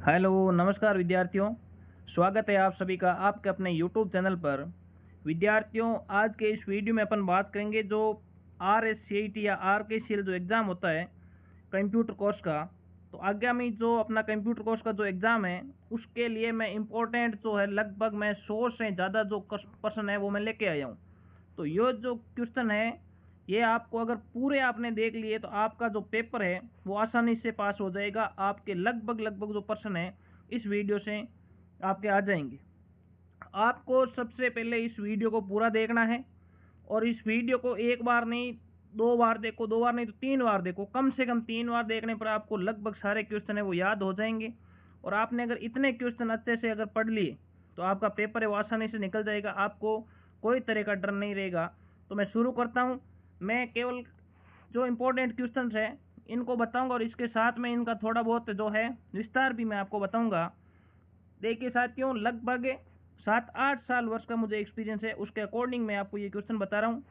Hello नमस्कार विद्यार्थियों। स्वागत है आप सभी का आपके अपने YouTube चैनल पर। विद्यार्थियों, आज के इस वीडियो में अपन बात करेंगे जो RSCET या RKCL जो एग्ज़ाम होता है कंप्यूटर कोर्स का। तो आगामी जो अपना कंप्यूटर कोर्स का जो एग्ज़ाम है उसके लिए मैं इम्पोर्टेंट जो है लगभग मैं 100 से ज़्यादा जो क्वेश्चन है वो मैं लेके आया हूँ। तो ये जो क्वेश्चन है ये आपको अगर पूरे आपने देख लिए तो आपका जो पेपर है वो आसानी से पास हो जाएगा। आपके लगभग जो प्रश्न है इस वीडियो से आपके आ जाएंगे। आपको सबसे पहले इस वीडियो को पूरा देखना है और इस वीडियो को एक बार नहीं 2 बार देखो, 2 बार नहीं तो 3 बार देखो। कम से कम 3 बार देखने पर आपको लगभग सारे क्वेश्चन है वो याद हो जाएंगे। और आपने अगर इतने क्वेश्चन अच्छे से अगर पढ़ लिए तो आपका पेपर है वो आसानी से निकल जाएगा। आपको कोई तरह का डर नहीं रहेगा। तो मैं शुरू करता हूँ। मैं केवल जो इम्पोर्टेंट क्वेश्चंस है इनको बताऊंगा और इसके साथ में इनका थोड़ा बहुत जो है विस्तार भी मैं आपको बताऊंगा। देखिए साथियों, लगभग 7-8 साल वर्ष का मुझे एक्सपीरियंस है, उसके अकॉर्डिंग मैं आपको ये क्वेश्चन बता रहा हूँ।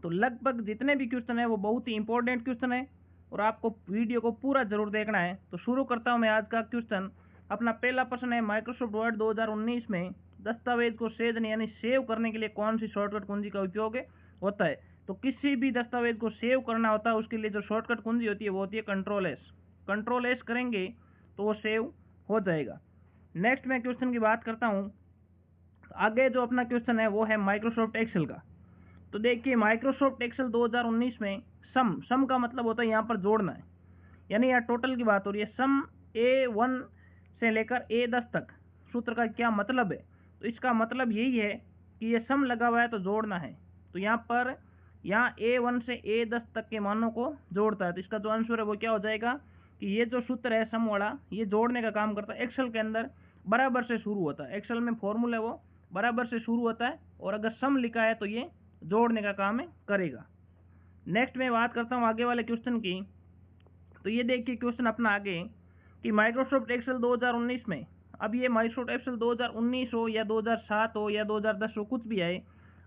तो लगभग जितने भी क्वेश्चन है वो बहुत ही इंपॉर्टेंट क्वेश्चन है और आपको वीडियो को पूरा जरूर देखना है। तो शुरू करता हूँ मैं आज का क्वेश्चन। अपना पहला प्रश्न है, माइक्रोसॉफ्ट वर्ड 2019 में दस्तावेज को सेव यानी सेव करने के लिए कौन सी शॉर्टकट कुंजी का उपयोग होता है। तो किसी भी दस्तावेज को सेव करना होता है उसके लिए जो शॉर्टकट कुंजी होती है वो होती है कंट्रोल एस। कंट्रोल एस करेंगे तो वो सेव हो जाएगा। नेक्स्ट मैं क्वेश्चन की बात करता हूँ। आगे जो अपना क्वेश्चन है वो है माइक्रोसॉफ्ट एक्सेल का। तो देखिए माइक्रोसॉफ्ट एक्सेल 2019 में सम का मतलब होता है यहाँ पर जोड़ना है, यानी यहाँ टोटल की बात हो रही है। सम A1 से लेकर A10 तक सूत्र का क्या मतलब है। तो इसका मतलब यही है कि ये सम लगा हुआ है तो जोड़ना है। तो यहाँ A1 से A10 तक के मानों को जोड़ता है। तो इसका जो आंसर है वो क्या हो जाएगा कि ये जो सूत्र है सम वाला ये जोड़ने का काम करता है। एक्सेल के अंदर बराबर से शुरू होता है, एक्सेल में फॉर्मूला है वो बराबर से शुरू होता है और अगर सम लिखा है तो ये जोड़ने का काम करेगा। नेक्स्ट मैं बात करता हूँ आगे वाले क्वेश्चन की। तो ये देखिए क्वेश्चन अपना आगे कि माइक्रोसॉफ्ट एक्सेल 2019 में, अब ये माइक्रोसॉफ्ट एक्सेल 2019 हो या 2007 हो या 2010 हो कुछ भी आए,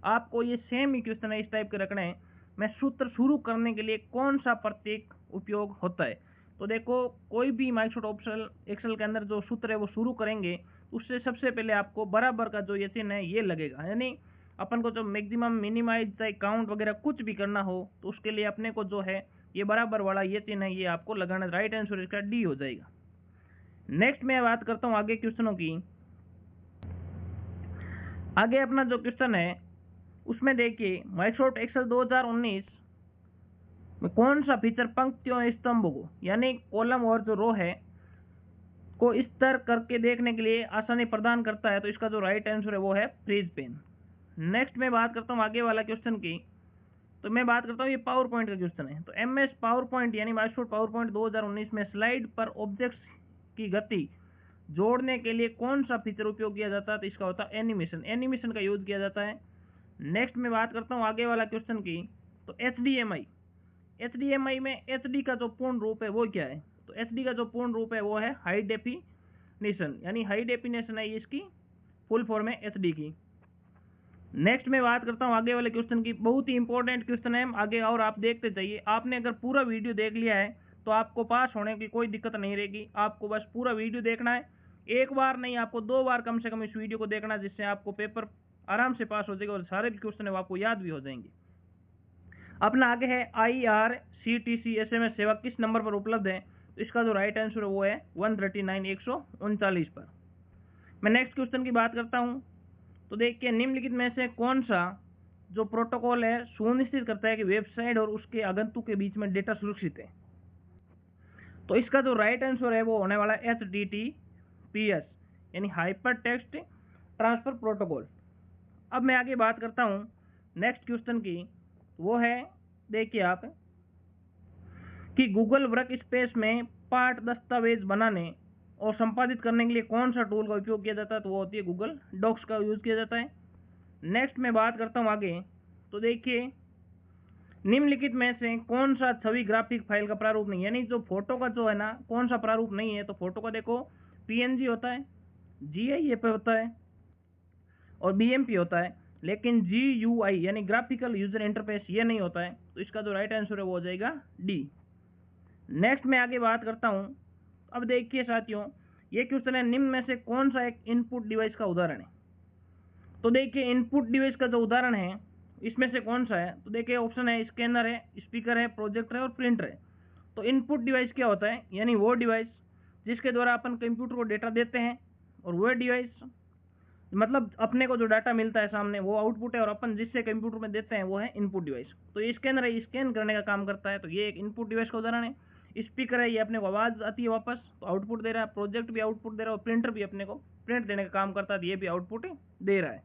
आपको ये सेम ही क्वेश्चन है इस टाइप के रखना है। मैं सूत्र शुरू करने के लिए कौन सा प्रतीक उपयोग होता है। तो देखो कोई भी माइक्रोसॉफ्ट एक्सेल के अंदर जो सूत्र है वो शुरू करेंगे उससे सबसे पहले आपको बराबर का जो ये चिन्ह है ये लगेगा। यानी अपन को जो मैक्सिमम मिनिमाइज चाहे काउंट वगैरह कुछ भी करना हो तो उसके लिए अपने को जो है ये बराबर वाला ये चिन्ह है ये आपको लगाना। राइट आंसर इसका डी हो जाएगा। नेक्स्ट मैं बात करता हूँ आगे क्वेश्चनों की। आगे अपना जो क्वेश्चन है उसमें देखिए माइक्रोसॉफ्ट एक्सेल 2019 में कौन सा फीचर पंक्तियों स्तंभों को यानी कॉलम और जो रो है को स्तर करके देखने के लिए आसानी प्रदान करता है। तो इसका जो राइट आंसर है वो है फ्रीज पेन। नेक्स्ट मैं बात करता हूँ आगे वाला क्वेश्चन की। तो मैं बात करता हूँ ये पावर पॉइंट का क्वेश्चन है। तो MS पावर पॉइंट यानी माइक्रोसॉफ्ट पावर पॉइंट 2019 में स्लाइड पर ऑब्जेक्ट्स की गति जोड़ने के लिए कौन सा फीचर उपयोग किया जाता है। तो इसका होता है एनिमेशन। एनिमेशन का यूज किया जाता है। नेक्स्ट मैं बात करता हूँ आगे वाला क्वेश्चन की। तो HDMI में HD का जो पूर्ण रूप है वो क्या है। तो HD का जो पूर्ण रूप है वो है हाई डेफिनेशन, यानी हाई डेफिनेशन है इसकी फुल फॉर्म है HD की। नेक्स्ट मैं बात करता हूँ आगे वाले क्वेश्चन की। बहुत ही इंपॉर्टेंट क्वेश्चन है आगे और आप देखते जाइए। आपने अगर पूरा वीडियो देख लिया है तो आपको पास होने की कोई दिक्कत नहीं रहेगी। आपको बस पूरा वीडियो देखना है, एक बार नहीं आपको 2 बार कम से कम इस वीडियो को देखना, जिससे आपको पेपर आराम से पास हो जाएगा और सारे क्वेश्चन है आपको याद भी हो जाएंगे। अपना आगे है IRCTC SMS सेवा किस नंबर पर उपलब्ध है। तो इसका जो राइट आंसर है वो है 139 पर। मैं नेक्स्ट क्वेश्चन की बात करता हूँ। तो देखिए निम्नलिखित में से कौन सा जो प्रोटोकॉल है सुनिश्चित करता है कि वेबसाइट और उसके आगंतुक के बीच में डेटा सुरक्षित है। तो इसका जो राइट आंसर है वो होने वाला है HTTPS यानी हाइपर टेक्स्ट ट्रांसफर प्रोटोकॉल। अब मैं आगे बात करता हूँ नेक्स्ट क्वेश्चन की। वो है देखिए आप कि गूगल वर्क स्पेस में पाठ दस्तावेज बनाने और संपादित करने के लिए कौन सा टूल का उपयोग किया जाता है। तो वो होती है गूगल डॉक्स का यूज किया जाता है। नेक्स्ट मैं बात करता हूँ आगे। तो देखिए निम्नलिखित में से कौन सा छवि ग्राफिक फाइल का प्रारूप नहीं, यानी जो फोटो का जो है ना कौन सा प्रारूप नहीं है। तो फोटो का देखो PNG होता है, GIF होता है और BMP होता है, लेकिन GUI यानी ग्राफिकल यूजर इंटरफेस ये नहीं होता है। तो इसका जो राइट आंसर है वो हो जाएगा D। नेक्स्ट मैं आगे बात करता हूँ। अब देखिए साथियों ये क्वेश्चन है, निम्न में से कौन सा एक इनपुट डिवाइस का उदाहरण है। तो देखिए इनपुट डिवाइस का जो उदाहरण है इसमें से कौन सा है, तो देखिए ऑप्शन है स्कैनर है, स्पीकर है, प्रोजेक्टर है और प्रिंटर है। तो इनपुट डिवाइस क्या होता है, यानी वो डिवाइस जिसके द्वारा अपन कंप्यूटर को डेटा देते हैं, और वो डिवाइस मतलब अपने को जो डाटा मिलता है सामने वो आउटपुट है, और अपन जिससे कंप्यूटर में देते हैं वो है इनपुट डिवाइस। तो ये स्कैनर है, स्कैन करने का काम करता है, तो ये एक इनपुट डिवाइस का उदाहरण है। स्पीकर है, ये अपने को आवाज आती है वापस तो आउटपुट दे रहा है। प्रोजेक्ट भी आउटपुट दे रहा है, और प्रिंटर भी अपने को प्रिंट देने का काम करता है, तो ये भी आउटपुट दे रहा है।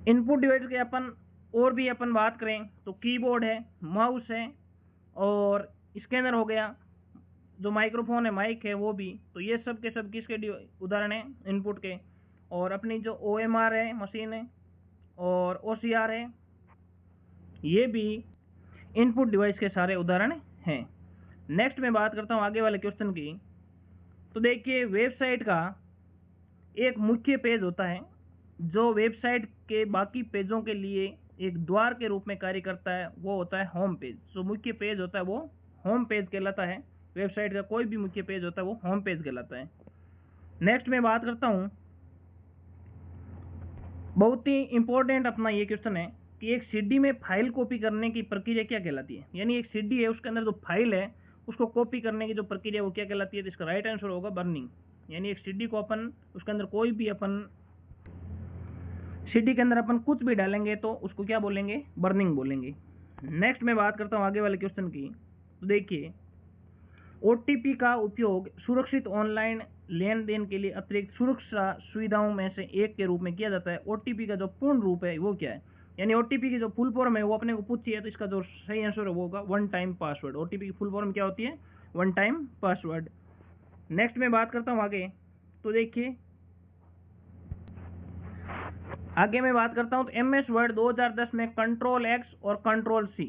इनपुट डिवाइस के अपन और भी अपन बात करें तो कीबोर्ड है, माउस है, और स्कैनर हो गया, जो माइक्रोफोन है, माइक है, वो भी। तो ये सब के सब किसके उदाहरण है, इनपुट के। और अपनी जो OMR है मशीन है, और OCR है, ये भी इनपुट डिवाइस के सारे उदाहरण हैं। नेक्स्ट मैं बात करता हूँ आगे वाले क्वेश्चन की। तो देखिए वेबसाइट का एक मुख्य पेज होता है जो वेबसाइट के बाकी पेजों के लिए एक द्वार के रूप में कार्य करता है, वो होता है होम पेज। जो मुख्य पेज होता है वो होम पेज कहलाता है। वेबसाइट का कोई भी मुख्य पेज होता है वो होम पेज कहलाता है। नेक्स्ट मैं बात करता हूँ, बहुत ही इंपॉर्टेंट अपना ये क्वेश्चन है कि एक सीडी में फाइल कॉपी करने की प्रक्रिया क्या कहलाती है। यानी एक सीडी है, उसके अंदर जो फाइल है उसको कॉपी करने की जो प्रक्रिया वो क्या कहलाती है। तो इसका राइट आंसर होगा बर्निंग। यानी एक सीडी को अपन उसके अंदर कोई भी अपन सीडी के अंदर अपन कुछ भी डालेंगे तो उसको क्या बोलेंगे, बर्निंग बोलेंगे। नेक्स्ट मैं बात करता हूँ आगे वाले क्वेश्चन की। तो देखिए OTP का उपयोग सुरक्षित ऑनलाइन लेन देन के लिए अतिरिक्त सुरक्षा सुविधाओं में से एक के रूप में किया जाता है। OTP का जो पूर्ण रूप है वो क्या है, यानी OTP की जो फुल फॉर्म है वो अपने को पूछी है, तो इसका जो सही आंसर है वो होगा वन टाइम पासवर्ड। OTP की फुल फॉर्म क्या होती है, वन टाइम पासवर्ड। नेक्स्ट मैं बात करता हूँ आगे। तो देखिए आगे मैं बात करता हूँ तो MS वर्ड 2010 में Ctrl+X और Ctrl+C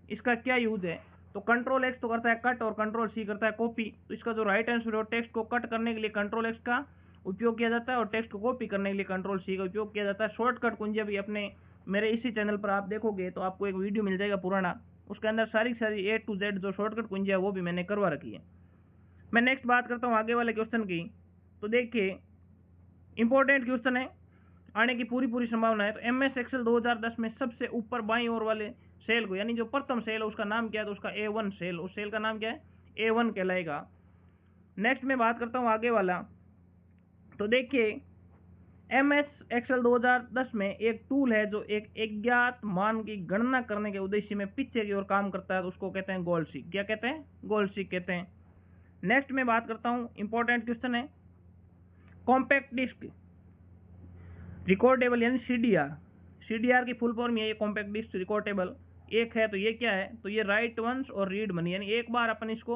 इसका क्या यूज है। तो Ctrl+X तो करता है कट और Ctrl+C करता है कॉपी। तो इसका जो राइट आंसर है, टेक्स्ट को कट करने के लिए Ctrl+X का उपयोग किया जाता है, और टेक्स्ट को कॉपी करने के लिए Ctrl+C का उपयोग किया जाता है। शॉर्टकट कुंजी भी अपने मेरे इसी चैनल पर आप देखोगे तो आपको एक वीडियो मिल जाएगा पुराना, उसके अंदर सारी A to Z जो शॉर्टकट कुंजी है वो भी मैंने करवा रखी है। मैं नेक्स्ट बात करता हूँ आगे वाले क्वेश्चन की। तो देखिए इंपॉर्टेंट क्वेश्चन है, आने की पूरी संभावना है। तो MS Excel 2010 में सबसे ऊपर बाईं ओर वाले सेल को, यानी जो प्रथम सेल है उसका नाम क्या है, तो उसका A1 सेल, उस सेल का नाम क्या है, A1 कहलाएगा। नेक्स्ट मैं बात करता हूँ आगे वाला। तो देखिए MS Excel 2010 में एक टूल है जो एक अज्ञात मान की गणना करने के उद्देश्य में पीछे की ओर काम करता है, तो उसको कहते हैं गोल सीक। क्या कहते हैं, गोल सीक कहते हैं। नेक्स्ट मैं बात करता हूँ, इंपॉर्टेंट क्वेश्चन है, कॉम्पैक्ट डिस्क रिकॉर्डेबल यानी CDR की फुल फॉर्म ये कॉम्पैक्ट डिस्क रिकॉर्डेबल एक है, तो ये क्या है, तो ये राइट वंस और रीड मनी, यानी एक बार अपन इसको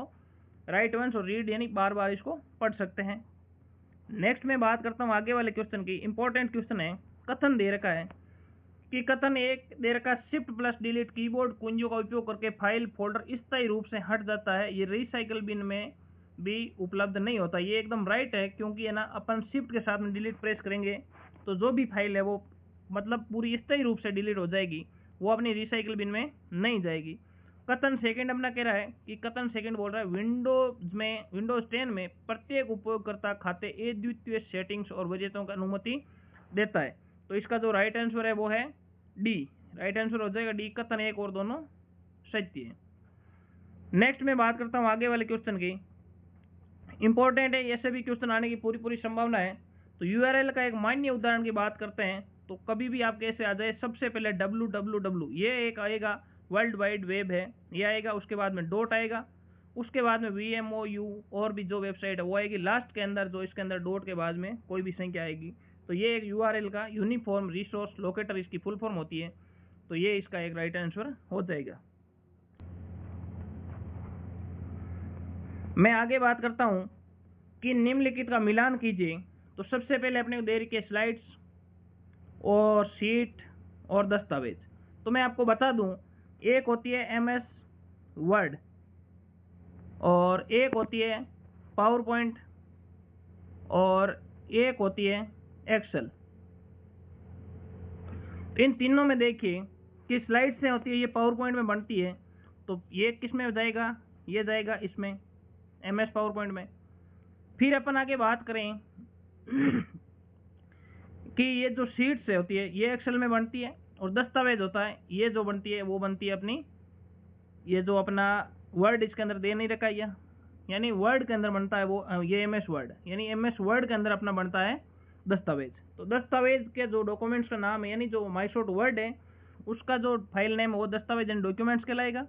राइट वंस और रीड यानी बार बार इसको पढ़ सकते हैं। नेक्स्ट मैं बात करता हूँ आगे वाले क्वेश्चन की। इंपॉर्टेंट क्वेश्चन है, कथन दे रखा है कि कथन एक दे रखा Shift+Delete कीबोर्ड कुंजियों का उपयोग करके फाइल फोल्डर स्थायी रूप से हट जाता है, ये रिसाइकल बिन में भी उपलब्ध नहीं होता। ये एकदम राइट है, क्योंकि है ना अपन शिफ्ट के साथ में डिलीट प्रेस करेंगे तो जो भी फाइल है वो मतलब पूरी स्थायी रूप से डिलीट हो जाएगी, वो अपनी रिसाइकल बिन में नहीं जाएगी। कथन सेकंड अपना कह रहा है कि कथन सेकंड बोल रहा है विंडोज 10 में प्रत्येक उपयोगकर्ता खाते अद्वितीय सेटिंग्स और वजहतों की अनुमति देता है। तो इसका जो राइट आंसर है वो है डी, राइट आंसर हो जाएगा डी। कथन एक और दोनों सत्य है। नेक्स्ट मैं बात करता हूँ आगे वाले क्वेश्चन की। इंपॉर्टेंट है, ऐसे भी क्वेश्चन आने की पूरी संभावना है। तो URL का एक मान्य उदाहरण की बात करते हैं, तो कभी भी आप कैसे आ जाए, सबसे पहले www ये एक आएगा, वर्ल्ड वाइड वेब है ये आएगा, उसके बाद में डॉट आएगा, उसके बाद में VMOU और भी जो वेबसाइट है वो आएगी, लास्ट के अंदर जो इसके अंदर डॉट के बाद में कोई भी संख्या आएगी। तो ये एक URL का यूनिफॉर्म रिसोर्स लोकेटर इसकी फुल फॉर्म होती है, तो ये इसका एक राइट आंसर हो जाएगा। मैं आगे बात करता हूं कि निम्नलिखित का मिलान कीजिए। तो सबसे पहले अपने को दे रखी है स्लाइड्स और शीट और दस्तावेज। तो मैं आपको बता दूं, एक होती है MS वर्ड और एक होती है पावर पॉइंट और एक होती है एक्सेल। इन तीनों में देखिए कि स्लाइड से होती है, ये पावर पॉइंट में बनती है, तो ये किस में जाएगा, ये जाएगा इसमें MS पावर पॉइंट में। फिर अपन आगे बात करें कि ये जो शीट्स होती है ये एक्सेल में बनती है, और दस्तावेज होता है ये जो बनती है वो बनती है अपनी, ये जो अपना वर्ड इसके अंदर दे नहीं रखा है, यानी वर्ड के अंदर बनता है वो, ये एमएस वर्ड, यानी एमएस वर्ड के अंदर अपना बनता है दस्तावेज। तो दस्तावेज के जो डॉक्यूमेंट्स का नाम है, यानी जो माइक्रोसॉफ्ट वर्ड है उसका जो फाइल नेम है वो दस्तावेज एंड डॉक्यूमेंट्स कहलाएगा,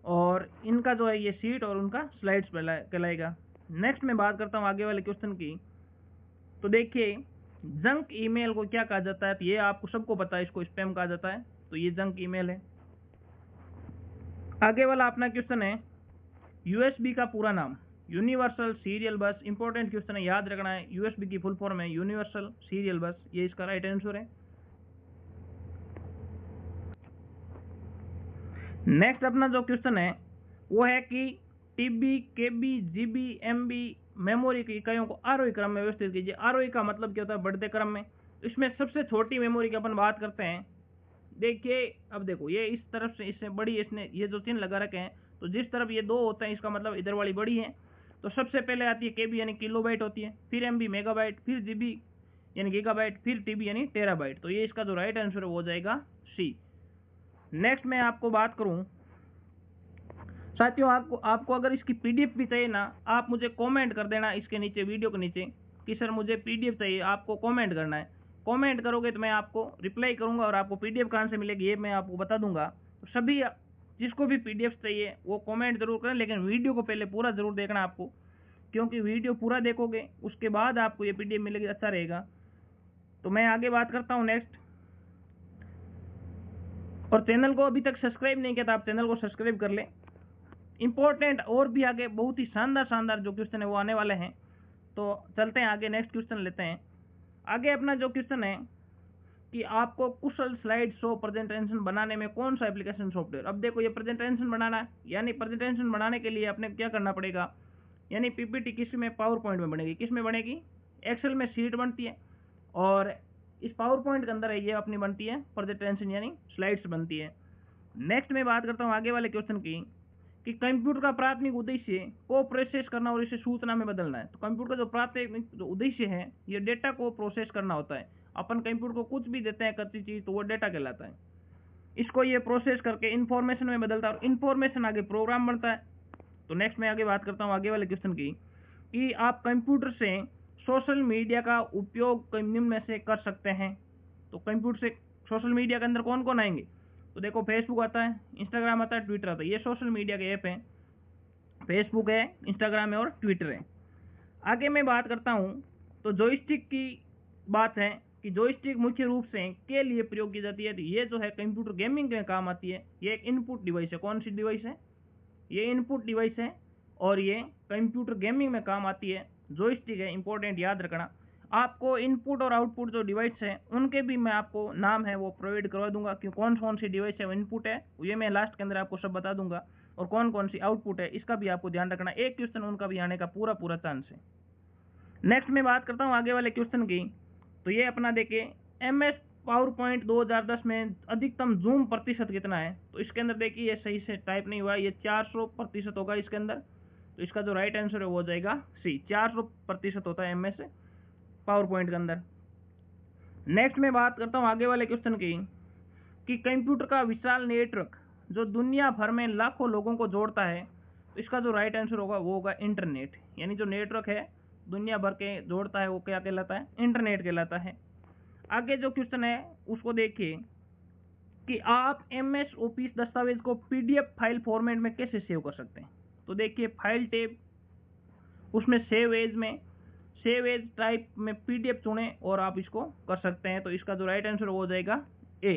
और इनका जो है ये शीट और उनका स्लाइड्स कहलाएगा। नेक्स्ट मैं बात करता हूँ आगे वाले क्वेश्चन की। तो देखिए जंक ईमेल को क्या कहा जाता है, तो ये आपको सबको पता है, इसको स्पैम कहा जाता है, तो ये जंक ईमेल है। आगे वाला अपना क्वेश्चन है यूएसबी का पूरा नाम, यूनिवर्सल सीरियल बस। इंपॉर्टेंट क्वेश्चन है, याद रखना है। यूएसबी की फुल फॉर्म है यूनिवर्सल सीरियल बस, ये इसका राइट आंसर है। नेक्स्ट अपना जो क्वेश्चन है वो है कि टीबी, केबी, जीबी, एमबी मेमोरी की इकाइयों को आरोही क्रम में व्यवस्थित कीजिए। आरोही का मतलब क्या होता है, बढ़ते क्रम में। इसमें सबसे छोटी मेमोरी की अपन बात करते हैं। देखिए अब देखो ये इस तरफ से इससे बड़ी, इसने ये जो चिन्ह लगा रखे हैं, तो जिस तरफ ये दो होते हैं इसका मतलब इधर वाली बड़ी है। तो सबसे पहले आती है केबी यानी किलोबाइट होती है, फिर एमबी मेगाबाइट, फिर जीबी यानी गीगाबाइट, फिर टीबी यानी टेराबाइट। तो ये इसका जो राइट आंसर हो जाएगा सी। नेक्स्ट मैं आपको बात करूं साथियों, आपको अगर इसकी पीडीएफ भी चाहिए ना, आप मुझे कमेंट कर देना इसके नीचे, वीडियो के नीचे, कि सर मुझे पीडीएफ चाहिए। आपको कमेंट करना है, कमेंट करोगे तो मैं आपको रिप्लाई करूंगा, और आपको पीडीएफ कहाँ से मिलेगी ये मैं आपको बता दूंगा। तो सभी जिसको भी पीडीएफ चाहिए वो कमेंट जरूर करें, लेकिन वीडियो को पहले पूरा जरूर देखना आपको, क्योंकि वीडियो पूरा देखोगे उसके बाद आपको ये पीडीएफ मिलेगी, अच्छा रहेगा। तो मैं आगे बात करता हूँ नेक्स्ट। और चैनल को अभी तक सब्सक्राइब नहीं किया तो आप चैनल को सब्सक्राइब कर लें। इंपॉर्टेंट और भी आगे बहुत ही शानदार जो क्वेश्चन है वो आने वाले हैं। तो चलते हैं आगे, नेक्स्ट क्वेश्चन लेते हैं। आगे अपना जो क्वेश्चन है कि आपको कुशल स्लाइड शो प्रेजेंटेशन बनाने में कौन सा एप्लीकेशन सॉफ्टवेयर। अब देखो ये प्रेजेंटेशन बनाना है, यानी प्रेजेंटेशन बनाने के लिए अपने क्या करना पड़ेगा, यानी पीपीटी किस में, पावर पॉइंट में बनेगी। किस में बनेगी, एक्सेल में शीट बनती है, और इस पावर पॉइंट के अंदर ये अपनी बनती है प्रेजेंटेशन यानी स्लाइड्स बनती है। नेक्स्ट मैं बात करता हूँ आगे वाले क्वेश्चन की कि कंप्यूटर का प्राथमिक उद्देश्य को प्रोसेस करना और इसे सूचना में बदलना है। तो कंप्यूटर का जो प्राथमिक जो उद्देश्य है ये डेटा को प्रोसेस करना होता है। अपन कंप्यूटर को कुछ भी देते हैं कच्ची चीज तो वो डेटा कहलाता है। इसको ये प्रोसेस करके इंफॉर्मेशन में बदलता है, और इंफॉर्मेशन आगे प्रोग्राम बनता है। तो नेक्स्ट मैं आगे बात करता हूँ आगे वाले क्वेश्चन की कि आप कंप्यूटर से सोशल मीडिया का उपयोग निम्न में से कर सकते हैं। तो कंप्यूटर से सोशल मीडिया के अंदर कौन कौन आएंगे, तो देखो फेसबुक आता है, इंस्टाग्राम आता है, ट्विटर आता है, ये सोशल मीडिया के ऐप हैं। फेसबुक है, इंस्टाग्राम है और ट्विटर है। आगे मैं बात करता हूँ तो जॉयस्टिक की बात है कि जॉयस्टिक मुख्य रूप से के लिए प्रयोग की जाती है। तो ये जो है कंप्यूटर गेमिंग में काम आती है। ये एक इनपुट डिवाइस है। कौन सी डिवाइस है, ये इनपुट डिवाइस है, और ये कंप्यूटर गेमिंग में काम आती है। जॉयस्टिक है, इंपॉर्टेंट याद रखना। आपको इनपुट और आउटपुट जो डिवाइस है उनके भी मैं आपको नाम है वो प्रोवाइड करवा दूंगा कि कौन कौन सी डिवाइस है वो इनपुट है, ये मैं लास्ट के अंदर आपको सब बता दूंगा, और कौन कौन सी आउटपुट है इसका भी आपको ध्यान रखना। एक क्वेश्चन उनका भी आने का पूरा चांस है। नेक्स्ट मैं बात करता हूँ आगे वाले क्वेश्चन की। तो ये अपना देखिए MS पावर पॉइंट 2010 में अधिकतम जूम प्रतिशत कितना है। तो इसके अंदर देखिए ये सही से टाइप नहीं हुआ, ये 400% होगा इसके अंदर। तो इसका जो राइट आंसर है वो हो जाएगा सी, 400% होता है MS पावर पॉइंट के अंदर। नेक्स्ट मैं बात करता हूँ आगे वाले क्वेश्चन की कि कंप्यूटर का विशाल नेटवर्क जो दुनिया भर में लाखों लोगों को जोड़ता है, तो इसका जो राइट आंसर होगा वो होगा इंटरनेट। यानी जो नेटवर्क है दुनिया भर के जोड़ता है वो क्या कहलाता है, इंटरनेट कहलाता है। आगे जो क्वेश्चन है उसको देखिए कि आप MS ऑफिस दस्तावेज को PDF फाइल फॉर्मेट में कैसे सेव कर सकते हैं। तो देखिए फाइल टैब, उसमें सेव एज में, सेव एज टाइप में PDF चुने और आप इसको कर सकते हैं। तो इसका जो राइट आंसर हो जाएगा ए।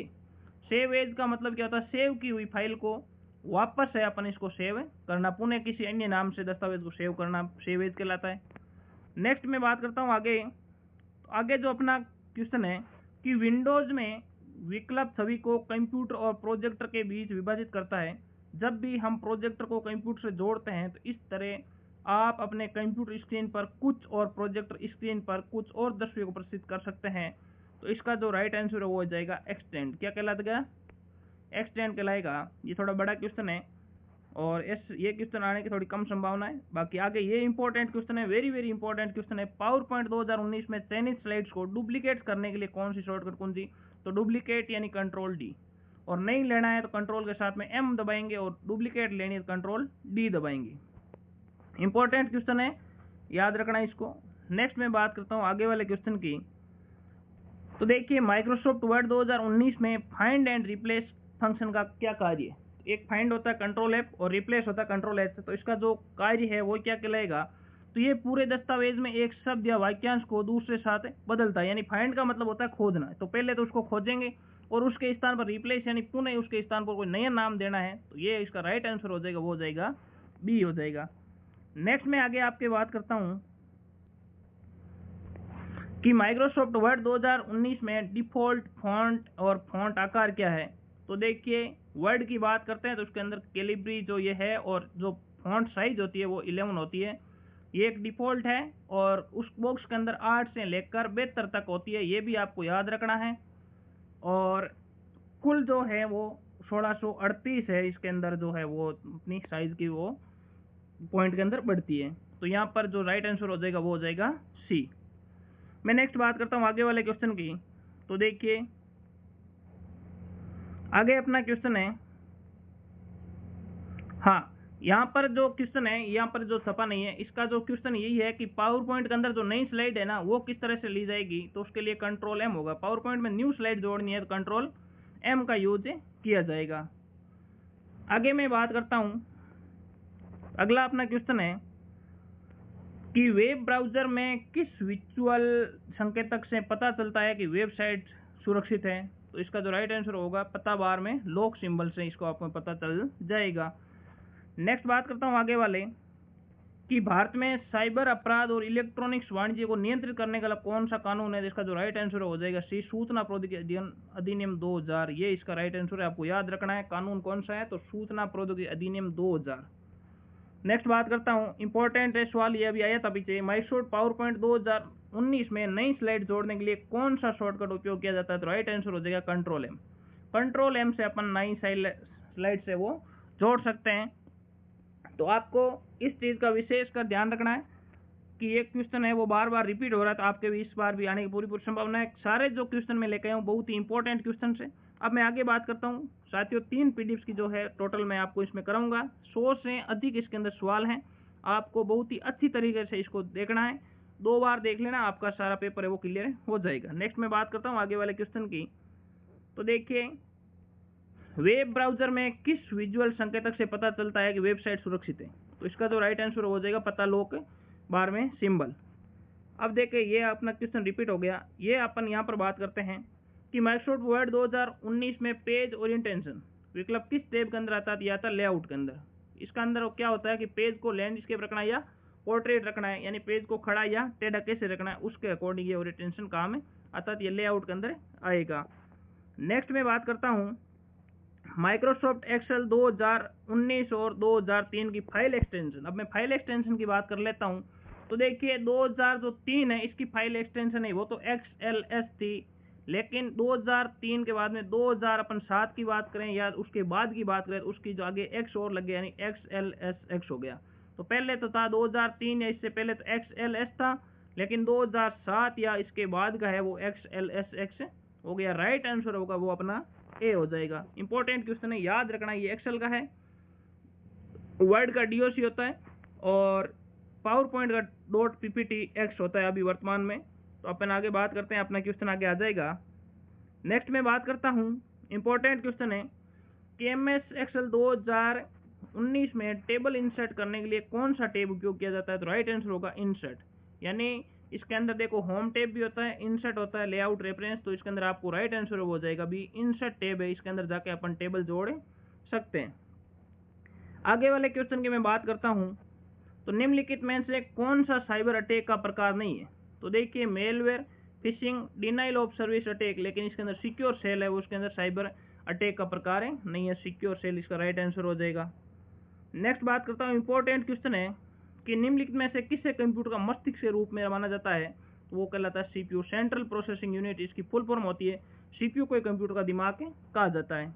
सेव एज का मतलब क्या होता है, सेव की हुई फाइल को वापस है अपन इसको सेव करना, पुनः किसी अन्य नाम से दस्तावेज को सेव करना सेव एज कहलाता है। नेक्स्ट मैं बात करता हूँ आगे। तो आगे जो अपना क्वेश्चन है कि विंडोज में विकल्प छवि को कंप्यूटर और प्रोजेक्टर के बीच विभाजित करता है। जब भी हम प्रोजेक्टर को कंप्यूटर से जोड़ते हैं तो इस तरह आप अपने कंप्यूटर स्क्रीन पर कुछ और प्रोजेक्टर स्क्रीन पर कुछ और दृश्यों को प्रदर्शित कर सकते हैं। तो इसका जो राइट आंसर है वो हो जाएगा एक्सटेंड। क्या कहलाएगा, एक्सटेंड कहलाएगा। ये थोड़ा बड़ा क्वेश्चन है, और ये क्वेश्चन आने की थोड़ी कम संभावना है। बाकी आगे ये इंपॉर्टेंट क्वेश्चन है, वेरी वेरी इंपॉर्टेंट क्वेश्चन है। पावर पॉइंट 2019 में चयनित स्लाइड्स को डुप्लीकेट करने के लिए कौन सी शॉर्टकट कौन सी? तो डुप्लीकेट यानी कंट्रोल डी, और नहीं लेना है तो कंट्रोल के साथ में एम दबाएंगे, और डुप्लीकेट लेनी है तो कंट्रोल डी दबाएंगे। इंपॉर्टेंट क्वेश्चन है, याद रखना इसको। नेक्स्ट मैं बात करता हूँ आगे वाले क्वेश्चन की। तो देखिए माइक्रोसॉफ्ट वर्ड 2019 में फाइंड एंड रिप्लेस फंक्शन का क्या कार्य है? एक फाइंड होता है कंट्रोल एफ और रिप्लेस होता है कंट्रोल एच। तो इसका जो कार्य है वो क्या कहलाएगा? तो ये पूरे दस्तावेज में एक शब्द या वाक्यांश को दूसरे साथ बदलता है। यानी फाइंड का मतलब होता है खोजना। तो पहले तो उसको खोजेंगे और उसके स्थान पर रिप्लेस यानी पुनः उसके स्थान पर कोई नया नाम देना है। तो ये इसका राइट आंसर हो जाएगा, वो हो जाएगा बी हो जाएगा। नेक्स्ट में आगे आपके बात करता हूँ कि माइक्रोसॉफ्ट वर्ड 2019 में डिफॉल्ट फॉन्ट और फॉन्ट आकार क्या है? तो देखिए वर्ड की बात करते हैं तो उसके अंदर कैलिब्री जो ये है और जो फॉन्ट साइज होती है वो 11 होती है। ये एक डिफॉल्ट है और उस बॉक्स के अंदर 8 से लेकर 72 तक होती है, ये भी आपको याद रखना है। और कुल जो है वो 1638 है, इसके अंदर जो है वो अपनी साइज की वो पॉइंट के अंदर बढ़ती है। तो यहाँ पर जो राइट आंसर हो जाएगा वो हो जाएगा सी। मैं नेक्स्ट बात करता हूँ आगे वाले क्वेश्चन की। तो देखिए आगे अपना क्वेश्चन है, हाँ यहाँ पर जो क्वेश्चन है, यहाँ पर जो छपा नहीं है, इसका जो क्वेश्चन यही है कि पावर पॉइंट के अंदर जो नई स्लाइड है ना वो किस तरह से ली जाएगी? तो उसके लिए कंट्रोल एम होगा। पावर पॉइंट में न्यू स्लाइड जोड़नी है तो कंट्रोल एम का यूज किया जाएगा। आगे मैं बात करता हूँ, अगला अपना क्वेश्चन है कि वेब ब्राउजर में किस विजुअल संकेतक से पता चलता है कि वेबसाइट सुरक्षित है? तो इसका जो राइट आंसर होगा पता बार में लॉक सिंबल से इसको आपको पता चल जाएगा। नेक्स्ट बात करता हूँ आगे वाले कि भारत में साइबर अपराध और इलेक्ट्रॉनिक्स वाणिज्य को नियंत्रित करने का कौन सा कानून है? इसका जो राइट आंसर हो जाएगा सी, सूचना प्रौद्योगिकी अधिनियम 2000। ये इसका राइट आंसर है, आपको याद रखना है कानून कौन सा है, तो सूचना प्रौद्योगिकी अधिनियम 2000। नेक्स्ट बात करता हूँ, इंपॉर्टेंट है सवाल, ये अभी आया था पीछे। माइक्रोसॉफ्ट पावर पॉइंट 2019 में नई स्लाइड जोड़ने के लिए कौन सा शॉर्टकट उपयोग किया जाता है? तो राइट आंसर हो जाएगा कंट्रोल एम। कंट्रोल एम से अपन नई स्लाइड से वो जोड़ सकते हैं। तो आपको इस चीज का विशेष कर ध्यान रखना है कि एक क्वेश्चन है वो बार बार रिपीट हो रहा है, तो आपके भी इस बार भी आने की पूरी संभावना है। सारे जो क्वेश्चन मैं लेके आया हूँ बहुत ही इंपॉर्टेंट क्वेश्चन है। अब मैं आगे बात करता हूँ साथियों, 3 पीडीएफ की जो है टोटल मैं आपको इसमें कराऊंगा। 100 से अधिक इसके अंदर सवाल हैं, आपको बहुत ही अच्छी तरीके से इसको देखना है। 2 बार देख लेना, आपका सारा पेपर है वो क्लियर हो जाएगा। नेक्स्ट मैं बात करता हूँ आगे वाले क्वेश्चन की। तो देखिए वेब ब्राउजर में किस विजुअल संकेतक से पता चलता है कि वेबसाइट सुरक्षित है? तो इसका जो राइट आंसर हो जाएगा पता लॉक बार में सिंबल। अब देखिए ये अपना क्वेश्चन रिपीट हो गया। ये अपन यहाँ पर बात करते हैं कि माइक्रोसॉफ्ट वर्ड 2019 में पेज ओरिएंटेशन विकल्प किस टैब के अंदर आता है? या था लेआउट के अंदर। इसका अंदर क्या होता है कि पेज को लैंडस्केप रखना है या पोर्ट्रेट रखना है, यानी पेज को खड़ा या टेढ़ा कैसे रखना है उसके अकॉर्डिंग ये ओरिएंटेशन काम है, अर्थात ये लेआउट के अंदर आएगा। नेक्स्ट मैं बात करता हूँ माइक्रोसॉफ्ट एक्सेल 2019 और 2003 की फाइल एक्सटेंशन। अब मैं फाइल एक्सटेंशन की बात कर लेता हूं। तो देखिए 2003 है, इसकी फाइल एक्सटेंशन है वो तो XLS थी, लेकिन 2003 के बाद में 2007 की बात करें या उसके बाद की बात करें, उसकी जो आगे X और लग गया यानी XLSX हो गया। तो पहले तो था 2003 या इससे पहले तो XLS था, लेकिन 2007 या इसके बाद का है वो XLSX हो गया। राइट आंसर होगा वो अपना ए हो जाएगा। इंपॉर्टेंट क्वेश्चन है, याद रखना। ये एक्सेल का है, वर्ड का डीओसी होता है और पावर पॉइंट का .pptx होता है अभी वर्तमान में। तो अपन आगे बात करते हैं, अपना क्वेश्चन आगे आ जाएगा। नेक्स्ट मैं बात करता हूँ, इंपॉर्टेंट क्वेश्चन है कि MS एक्सेल 2019 में टेबल इंसर्ट करने के लिए कौन सा टेब उपयोग किया जाता है? तो राइट आंसर होगा इंसर्ट। यानी इसके अंदर देखो होम टेब भी होता है, इंसर्ट होता है, लेआउट रेफरेंस। तो इसके अंदर आपको राइट आंसर हो जाएगा भी इंसर्ट टेब है, इसके अंदर जाके अपन टेबल जोड़ सकते हैं। आगे वाले क्वेश्चन की मैं बात करता हूं, तो निम्नलिखित में से कौन सा साइबर अटैक का प्रकार नहीं है? तो देखिए malware, fishing, denial of service attack, लेकिन इसके अंदर सिक्योर सेल है वो उसके अंदर साइबर अटैक का प्रकार है नहीं है, सिक्योर सेल इसका राइट आंसर हो जाएगा। नेक्स्ट बात करता हूँ, इंपॉर्टेंट क्वेश्चन है कि निम्नलिखित में से किसे कंप्यूटर का मस्तिष्क के रूप में माना जाता है? तो वो कहलाता है सीपीयू, सेंट्रल प्रोसेसिंग यूनिट इसकी फुल फॉर्म होती है। सीपीयू को कंप्यूटर का दिमाग कहा जाता है।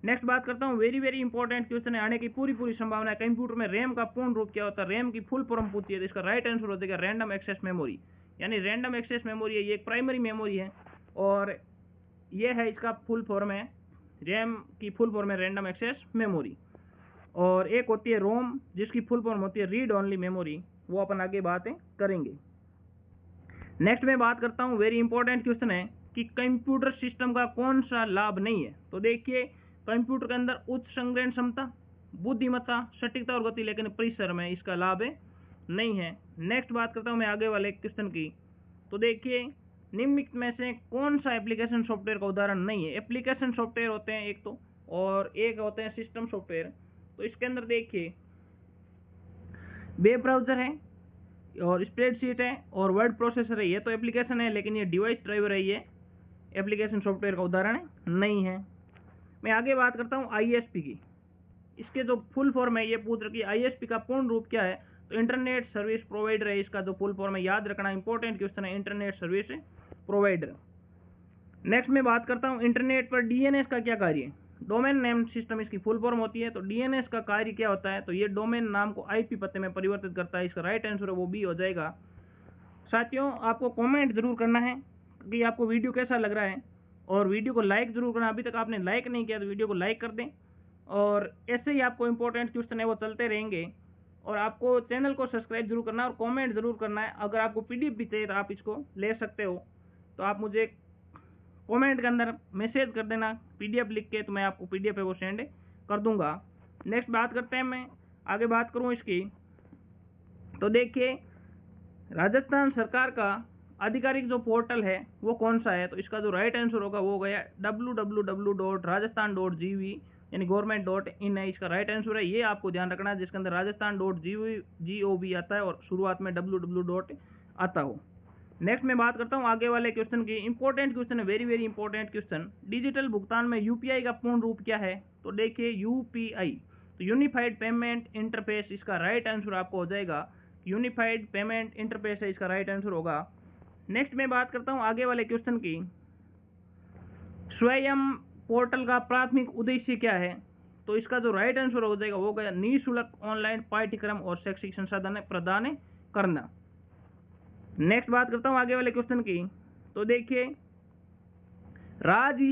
नेक्स्ट बात करता हूँ, वेरी वेरी इंपॉर्टेंट क्वेश्चन है, आने की पूरी पूरी संभावना है। कंप्यूटर में रैम का पूर्ण रूप क्या होता है, रैम की फुल फॉर्म पूछती है, तो इसका राइट आंसर हो जाएगा रैंडम एक्सेस मेमोरी। यानी रैंडम एक्सेस मेमोरी है, ये एक प्राइमरी मेमोरी है और ये है इसका फुल फॉर्म है, रैम की फुल फॉर्म है रैंडम एक्सेस मेमोरी। और एक होती है रोम, जिसकी फुल फॉर्म होती है रीड ओनली मेमोरी, वो अपन आगे बातें करेंगे। नेक्स्ट मैं बात करता हूँ, वेरी इंपॉर्टेंट क्वेश्चन है कि कंप्यूटर सिस्टम का कौन सा लाभ नहीं है। तो देखिए, कंप्यूटर के अंदर उच्च संग्रहण क्षमता, बुद्धिमत्ता, सटीकता और गति, लेकिन परिसर में इसका लाभ नहीं है। नेक्स्ट बात करता हूँ मैं आगे वाले क्वेश्चन की। तो देखिए, निम्नलिखित में से कौन सा एप्लीकेशन सॉफ्टवेयर का उदाहरण नहीं है। एप्लीकेशन सॉफ्टवेयर होते हैं एक तो, और एक होते हैं सिस्टम सॉफ्टवेयर। तो इसके अंदर देखिए, वेब ब्राउजर है और स्प्रेडशीट है और वर्ड प्रोसेसर है, ये तो एप्लीकेशन है, लेकिन ये डिवाइस ड्राइवर है, ये एप्लीकेशन सॉफ्टवेयर का उदाहरण नहीं है। मैं आगे बात करता हूँ आईएसपी की। इसके जो फुल फॉर्म है, ये पूछ रखी है आईएसपी का पूर्ण रूप क्या है, तो इंटरनेट सर्विस प्रोवाइडर है। इसका जो फुल फॉर्म है, याद रखना इंपॉर्टेंट क्वेश्चन है, इंटरनेट सर्विस प्रोवाइडर। नेक्स्ट मैं बात करता हूँ इंटरनेट पर डीएनएस का क्या कार्य है। डोमेन नेम सिस्टम इसकी फुल फॉर्म होती है। तो डीएनएस का कार्य क्या होता है, तो ये डोमेन नाम को आईपी पते में परिवर्तित करता है। इसका राइट आंसर है वो बी हो जाएगा। साथियों, आपको कमेंट जरूर करना है कि आपको वीडियो कैसा लग रहा है, और वीडियो को लाइक जरूर करना। अभी तक आपने लाइक नहीं किया तो वीडियो को लाइक कर दें, और ऐसे ही आपको इंपॉर्टेंट क्वेश्चन है वो चलते रहेंगे। और आपको चैनल को सब्सक्राइब जरूर करना है और कमेंट जरूर करना है। अगर आपको पीडीएफ भी चाहिए तो आप इसको ले सकते हो, तो आप मुझे कमेंट के अंदर मैसेज कर देना पीडीएफ लिख के, तो मैं आपको पीडीएफ है वो सेंड कर दूंगा। नेक्स्ट बात करते हैं, मैं आगे बात करूं इसकी। तो देखिए, राजस्थान सरकार का आधिकारिक जो पोर्टल है वो कौन सा है, तो इसका जो राइट आंसर होगा वो हो गया www.rajasthan.gov, यानी government.in है, इसका राइट आंसर है। ये आपको ध्यान रखना है, जिसके अंदर rajasthan.gov आता है और शुरुआत में www. आता हो। नेक्स्ट मैं बात करता हूँ आगे वाले क्वेश्चन की। इंपॉर्टेंट क्वेश्चन है, very very important question. Digital भुगतान में यूपीआई का पूर्ण रूप क्या है, तो देखिए यूपीआई, तो यूनिफाइड पेमेंट इंटरफेस, इसका राइट आंसर आपको हो जाएगा यूनिफाइड पेमेंट इंटरफेस है, इसका राइट आंसर होगा। नेक्स्ट मैं बात करता हूँ आगे वाले क्वेश्चन की। स्वयं पोर्टल का प्राथमिक उद्देश्य क्या है, तो इसका जो राइट आंसर हो जाएगा वो गया निःशुल्क ऑनलाइन पाठ्यक्रम और शैक्षिक संसाधन प्रदान करना। नेक्स्ट बात करता हूँ आगे वाले क्वेश्चन की। तो देखिए, राज्य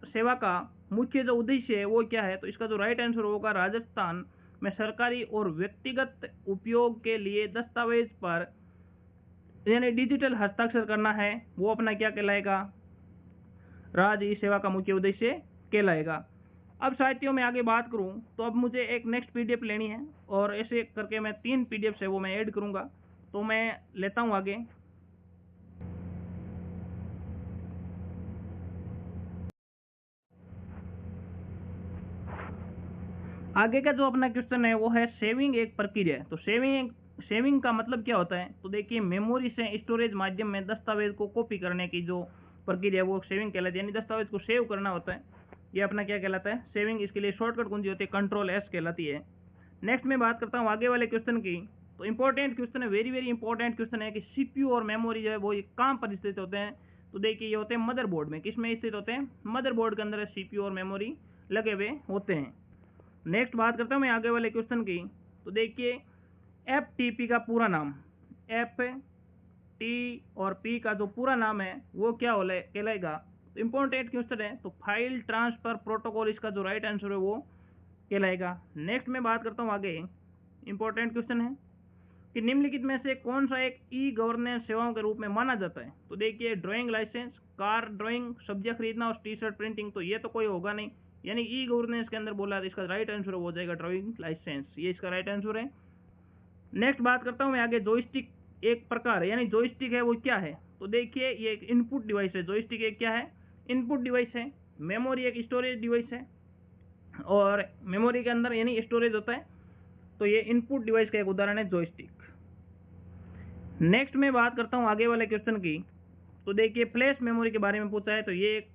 सेवा का मुख्य जो उद्देश्य है वो क्या है, तो इसका जो राइट आंसर होगा राजस्थान में सरकारी और व्यक्तिगत उपयोग के लिए दस्तावेज पर यानी डिजिटल हस्ताक्षर करना है, वो अपना क्या कहलाएगा, राज्य सेवा का मुख्य उद्देश्य कहलाएगा। अब साथियों मैं आगे बात करूं, तो अब मुझे एक नेक्स्ट पीडीएफ लेनी है, और ऐसे करके मैं 3 पीडीएफ है वो मैं ऐड करूंगा। तो मैं लेता हूं आगे। आगे का जो अपना क्वेश्चन है वो है सेविंग एक प्रक्रिया है। तो सेविंग का मतलब क्या होता है, तो देखिए मेमोरी से स्टोरेज माध्यम में दस्तावेज को कॉपी करने की जो प्रक्रिया है वो सेविंग कहलाती है, यानी दस्तावेज को सेव करना होता है, ये अपना क्या कहलाता है, सेविंग। इसके लिए शॉर्टकट कुंजी होती है Ctrl+S कहलाती है। नेक्स्ट मैं बात करता हूँ आगे वाले क्वेश्चन की। तो इंपॉर्टेंट क्वेश्चन है, वेरी वेरी इंपॉर्टेंट क्वेश्चन है कि सीपीयू और मेमोरी जो है वो कहाँ पर स्थित होते हैं, तो देखिए ये होते हैं मदरबोर्ड में। किस में स्थित होते हैं, मदरबोर्ड के अंदर सीपीयू और मेमोरी लगे हुए होते हैं। नेक्स्ट बात करता हूँ मैं आगे वाले क्वेश्चन की। तो देखिए, एफटीपी का पूरा नाम, एफ टी और पी का जो पूरा नाम है वो क्या कहलाएगा, तो इंपॉर्टेंट क्वेश्चन है, तो फाइल ट्रांसफर प्रोटोकॉल इसका जो राइट आंसर है वो कहलाएगा। नेक्स्ट मैं बात करता हूँ आगे, इंपॉर्टेंट क्वेश्चन है कि निम्नलिखित में से कौन सा एक ई गवर्नेंस सेवाओं के रूप में माना जाता है, तो देखिए ड्राइंग लाइसेंस, कार ड्राइंग, सब्जियां खरीदना और टी शर्ट प्रिंटिंग, तो ये तो कोई होगा नहीं, यानी ई गवर्नेंस के अंदर बोला इसका राइट आंसर हो जाएगा ड्राइविंग लाइसेंस, ये इसका राइट आंसर है। नेक्स्ट बात करता हूँ मैं आगे, जॉयस्टिक एक प्रकार है, यानी जॉयस्टिक है वो क्या है, तो देखिए ये एक इनपुट डिवाइस है। जॉयस्टिक एक क्या है, इनपुट डिवाइस है। मेमोरी एक स्टोरेज डिवाइस है, और मेमोरी के अंदर यानी स्टोरेज होता है, तो ये इनपुट डिवाइस का एक उदाहरण है जॉयस्टिक। नेक्स्ट मैं बात करता हूँ आगे वाले क्वेश्चन की। तो देखिए फ्लैश मेमोरी के बारे में पूछा है, तो ये एक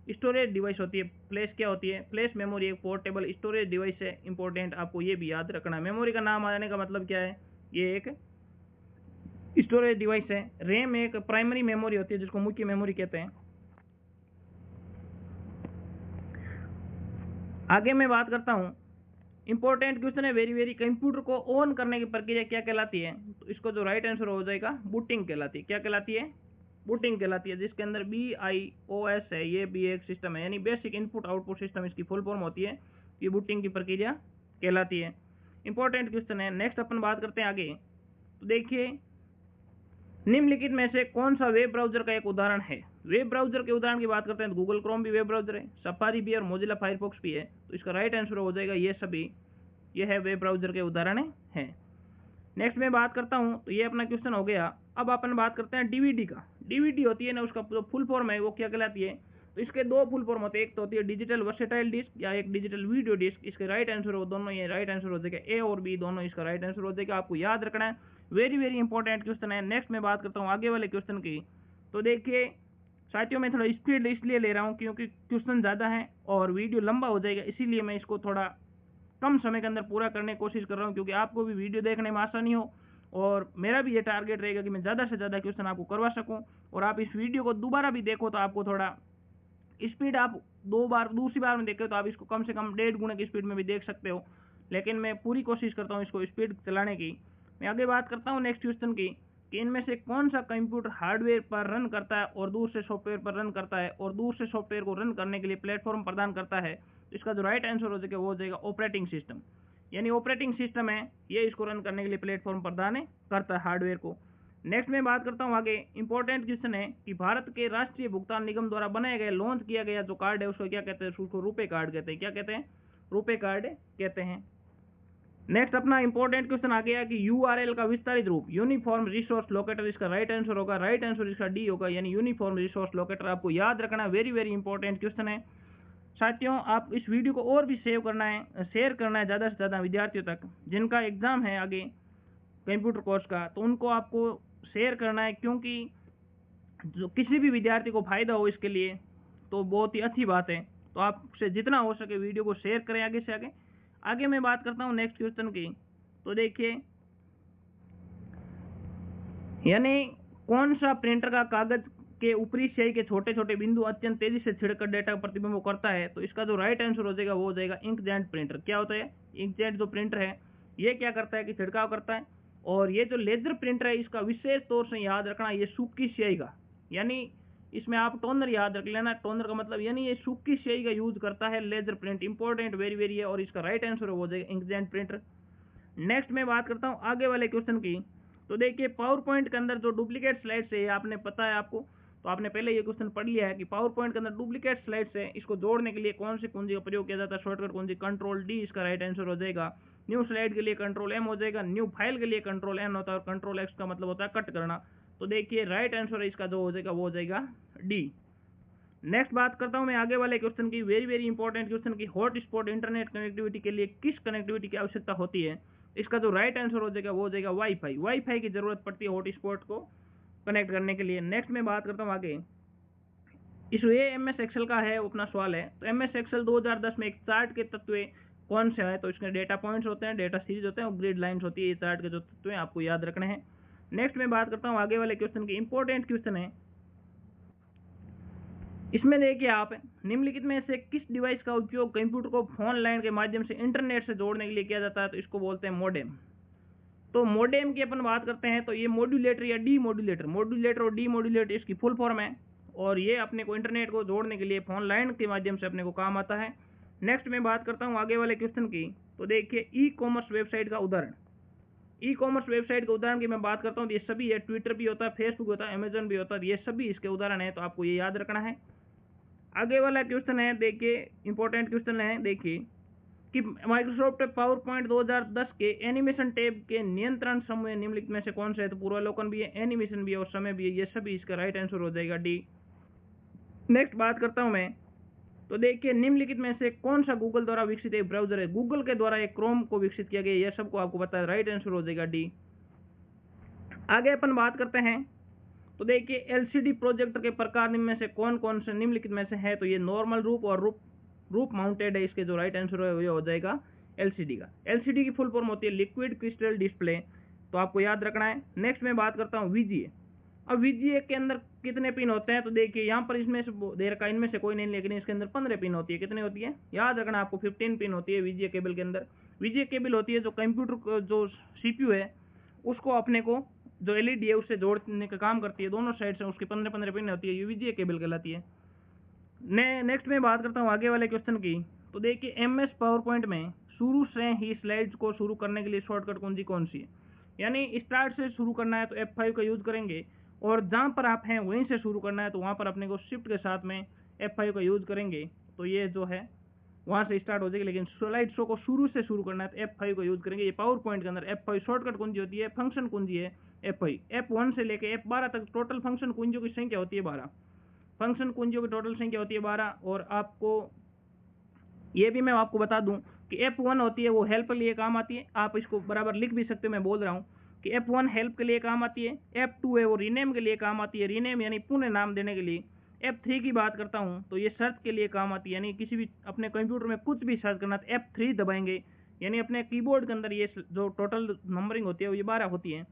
स्टोरेज डिवाइस होती है। फ्लैश क्या होती है, फ्लैश मेमोरी एक पोर्टेबल स्टोरेज डिवाइस है। इंपॉर्टेंट आपको ये भी याद रखना है। मेमोरी का नाम आने का मतलब क्या है, ये एक स्टोरेज डिवाइस है। रैम एक प्राइमरी मेमोरी होती है जिसको मुख्य मेमोरी कहते हैं। आगे मैं बात करता हूँ, इंपॉर्टेंट क्वेश्चन है वेरी वेरी, कंप्यूटर को ऑन करने की प्रक्रिया क्या कहलाती है? तो इसको जो राइट आंसर हो जाएगा बूटिंग कहलाती है। क्या कहलाती है? बूटिंग कहलाती है, जिसके अंदर BIOS है, ये भी एक सिस्टम है, यानी बेसिक इनपुट आउटपुट सिस्टम इसकी फुल फॉर्म होती है। ये बूटिंग की प्रक्रिया कहलाती है। इंपॉर्टेंट क्वेश्चन है। नेक्स्ट अपन बात करते हैं आगे। तो देखिए, निम्नलिखित में से कौन सा वेब ब्राउजर का एक उदाहरण है? वेब ब्राउजर के उदाहरण की बात करते हैं तो गूगल क्रोम भी वेब ब्राउजर है, सफारी भी और मोजिला फायरफॉक्स भी है। तो इसका राइट आंसर हो जाएगा ये सभी, ये है वेब ब्राउजर के उदाहरण है। नेक्स्ट में बात करता हूँ, तो ये अपना क्वेश्चन हो गया। अब अपन बात करते हैं डीवीडी का। डीवीडी होती है ना, उसका जो फुल फॉर्म है वो क्या कहलाती है? तो इसके दो फुल फॉर्म होते हैं, एक तो होती है डिजिटल वर्सेटाइल डिस्क या एक डिजिटल वीडियो डिस्क। इसके राइट आंसर हो दोनों, ये राइट आंसर हो जाएगा ए और बी दोनों, इसका राइट आंसर हो जाएगा। आपको याद रखना है, वेरी वेरी इंपॉर्टेंट क्वेश्चन है। नेक्स्ट में बात करता हूँ आगे वाले क्वेश्चन की। तो देखिए साथियों, मैं थोड़ा स्पीड इसलिए ले रहा हूँ क्योंकि क्वेश्चन ज़्यादा है और वीडियो लंबा हो जाएगा, इसीलिए मैं इसको थोड़ा कम समय के अंदर पूरा करने की कोशिश कर रहा हूँ, क्योंकि आपको भी वीडियो देखने में आसानी हो और मेरा भी ये टारगेट रहेगा कि मैं ज़्यादा से ज़्यादा क्वेश्चन आपको करवा सकूँ। और आप इस वीडियो को दोबारा भी देखो तो आपको थोड़ा स्पीड, आप दूसरी बार में देखे तो आप इसको कम से कम 1.5 गुना की स्पीड में भी देख सकते हो, लेकिन मैं पूरी कोशिश करता हूँ इसको स्पीड चलाने की। मैं आगे बात करता हूँ नेक्स्ट क्वेश्चन की, कि इनमें से कौन सा कंप्यूटर हार्डवेयर पर रन करता है और दूर से सॉफ्टवेयर पर रन करता है और दूर से सॉफ्टवेयर को रन करने के लिए प्लेटफॉर्म प्रदान करता है? इसका जो राइट आंसर हो जाएगा वो हो जाएगा ऑपरेटिंग सिस्टम। यानी ऑपरेटिंग सिस्टम है ये इसको रन करने के लिए प्लेटफॉर्म प्रदान करता है हार्डवेयर को। नेक्स्ट में बात करता हूँ आगे। इंपॉर्टेंट क्वेश्चन है कि भारत के राष्ट्रीय भुगतान निगम द्वारा बनाया गया, लॉन्च किया गया जो कार्ड है उसको क्या कहते हैं? उसको रुपे कार्ड कहते हैं। क्या कहते हैं? रुपे कार्ड कहते हैं। नेक्स्ट अपना इंपॉर्टेंट क्वेश्चन आ गया कि URL का विस्तारित रूप यूनिफॉर्म रिसोर्स लोकेटर। इसका राइट आंसर होगा, राइट आंसर इसका डी होगा, यानी यूनिफॉर्म रिसोर्स लोकेटर। आपको याद रखना, वेरी वेरी इंपॉर्टेंट क्वेश्चन है। साथियों, आप इस वीडियो को और भी सेव करना है, शेयर करना है ज़्यादा से ज़्यादा विद्यार्थियों तक जिनका एग्जाम है आगे कंप्यूटर कोर्स का, तो उनको आपको शेयर करना है, क्योंकि जो किसी भी विद्यार्थी को फायदा हो इसके लिए तो बहुत ही अच्छी बात है। तो आपसे जितना हो सके वीडियो को शेयर करें आगे से आगे। आगे मैं बात करता हूँ नेक्स्ट क्वेश्चन की। तो देखिए, यानी कौन सा प्रिंटर का कागज के ऊपरी स्याही के छोटे छोटे बिंदु अत्यंत तेजी से छिड़कर डेटा का प्रतिबिंब करता है? तो इसका जो राइट आंसर हो जाएगा वो हो जाएगा इंकजेट प्रिंटर। क्या होता है? इंकजेट जो प्रिंटर है ये क्या करता है कि छिड़काव करता है। और ये जो लेजर प्रिंटर है इसका विशेष तौर से याद रखना, ये सूखी स्याही का, यानी इसमें आप टोनर याद रख लेना। टोनर का मतलब यानी ये सूखी स्याही का यूज करता है laser print. Important very very है, और इसका राइट आंसर हो जाएगा इंकजेट प्रिंटर। नेक्स्ट मैं बात करता हूँ आगे वाले क्वेश्चन की। तो देखिए, पावर पॉइंट के अंदर जो डुप्लीकेट स्लाइड्स है आपने पता है आपको, तो आपने पहले ये क्वेश्चन पढ़ लिया है कि पावर पॉइंट के अंदर डुप्लीकेट स्लाइड्स है, इसको जोड़ने के लिए कौन सी कुंजी का प्रयोग किया जाता है? शॉर्टकट कुंजी कंट्रोल डी, इसका राइट आंसर हो जाएगा। न्यू स्लाइड के लिए कंट्रोल M हो जाएगा, न्यू फाइल के लिए कंट्रोल N होता है और कंट्रोल X का मतलब होता है कट करना। तो देखिए राइट आंसर इसका जो हो जाएगा वो हो जाएगा डी। नेक्स्ट बात करता हूं मैं आगे वाले क्वेश्चन की, वेरी वेरी इंपॉर्टेंट क्वेश्चन की। हॉटस्पॉट इंटरनेट कनेक्टिविटी के लिए किस कनेक्टिविटी की आवश्यकता होती है? इसका जो राइट आंसर हो जाएगा वो हो जाएगा वाईफाई। वाईफाई की जरूरत पड़ती है हॉटस्पॉट को कनेक्ट करने के लिए। नेक्स्ट में बात करता हूँ आगे। इस ये MS एक्सेल का है अपना सवाल है। तो MS एक्सेल 2010 में एक चार्ट के तत्व कौन से है? तो इसके डेटा पॉइंट्स होते हैं, डेटा सीरीज होते हैं और ग्रिड लाइन्स होती है। ये चार्ट के जो तत्व हैं आपको याद रखने हैं। नेक्स्ट में बात करता हूँ आगे वाले क्वेश्चन की। इंपॉर्टेंट क्वेश्चन है, इसमें देखिए आप, निम्नलिखित में से किस डिवाइस का उपयोग कंप्यूटर को फोन लाइन के माध्यम से इंटरनेट से जोड़ने के लिए किया जाता है? तो इसको बोलते हैं मोडेम। तो मोडेम की अपन बात करते हैं तो ये मॉड्यूलेटर या डी मॉड्यूलेटर, मॉड्यूलेटर और डी मॉड्यूलेटर इसकी फुल फॉर्म है, और ये अपने को इंटरनेट को जोड़ने के लिए फोन लाइन के माध्यम से अपने को काम आता है। नेक्स्ट में बात करता हूँ आगे वाले क्वेश्चन की। तो देखिए, ई कॉमर्स वेबसाइट का उदाहरण। ई कॉमर्स वेबसाइट के उदाहरण की मैं बात करता हूँ, ये सभी है, ट्विटर भी होता है, फेसबुक होता है, अमेजन भी होता है, ये सभी इसके उदाहरण है। तो आपको ये याद रखना है। आगे वाला क्वेश्चन है, देखिए इंपॉर्टेंट क्वेश्चन है, देखिए कि माइक्रोसॉफ्ट पावर पॉइंट 2010 के एनिमेशन टैब के नियंत्रण समूह निम्नलिखित में से कौन से है? तो पूर्वावलोकन भी है, एनिमेशन भी है और समय भी है। ये सभी इसका राइट आंसर हो जाएगा डी। नेक्स्ट बात करता हूं मैं। तो देखिए, निम्नलिखित में से कौन सा गूगल द्वारा विकसित एक ब्राउजर है? गूगल के द्वारा एक क्रोम को विकसित किया गया, यह सबको आपको पता है, राइट आंसर हो जाएगा डी। आगे अपन बात करते हैं। तो देखिए, LCD प्रोजेक्टर के प्रकार में से कौन कौन से निम्नलिखित में से है? तो ये नॉर्मल रूप और रूप माउंटेड है। इसके जो राइट आंसर है ये हो जाएगा LCD का। LCD की फुल फॉर्म होती है लिक्विड क्रिस्टल डिस्प्ले। तो आपको याद रखना है। नेक्स्ट में बात करता हूँ VGA। अब VGA के अंदर कितने पिन होते हैं, तो देखिए यहाँ पर इसमें से दे रखा है, इनमें से कोई नहीं, लेकिन इसके अंदर 15 पिन होती है। कितनी होती है याद रखना आपको, 15 पिन होती है VGA केबल के अंदर। VGA केबल होती है जो कंप्यूटर जो CPU है उसको अपने को जो LED है उससे जोड़ने का काम करती है, दोनों साइड से उसकी 15 पिन होती है, ये VGA केबल कहलाती है। नेक्स्ट में बात करता हूँ आगे वाले क्वेश्चन की। तो देखिए MS पावरपॉइंट में शुरू से ही स्लाइड्स को शुरू करने के लिए शॉर्टकट कुंजी कौन सी है, यानी स्टार्ट से शुरू करना है तो F5 का यूज करेंगे, और जहाँ पर आप हैं वहीं से शुरू करना है तो वहाँ पर अपने को शिफ्ट के साथ में F5 का यूज करेंगे, तो ये जो है वहाँ से स्टार्ट हो जाएगी। लेकिन स्लाइड शो को शुरू से शुरू करना है तो F5 का यूज करेंगे। ये पावर पॉइंट के अंदर F5 शॉर्टकट कुंजी होती है, फंक्शन कुंजी है F5। F1 से लेके F12 तक टोटल फंक्शन कुंजियों की संख्या होती है 12। फंक्शन कुंजियों की टोटल संख्या होती है 12। और आपको ये भी मैं आपको बता दूं कि F1 होती है वो हेल्प के लिए काम आती है, आप इसको बराबर लिख भी सकते हो, मैं बोल रहा हूँ कि F1 हेल्प के लिए काम आती है। F2 है वो रीनेम के लिए काम आती है, रीनेम यानी पुनः नाम देने के लिए। F3 की बात करता हूँ तो ये सर्च के लिए काम आती है, यानी किसी भी अपने कंप्यूटर में कुछ भी सर्च करना तो F3 दबाएंगे, यानी अपने कीबोर्ड के अंदर ये जो टोटल नंबरिंग होती है वो ये 12 होती है।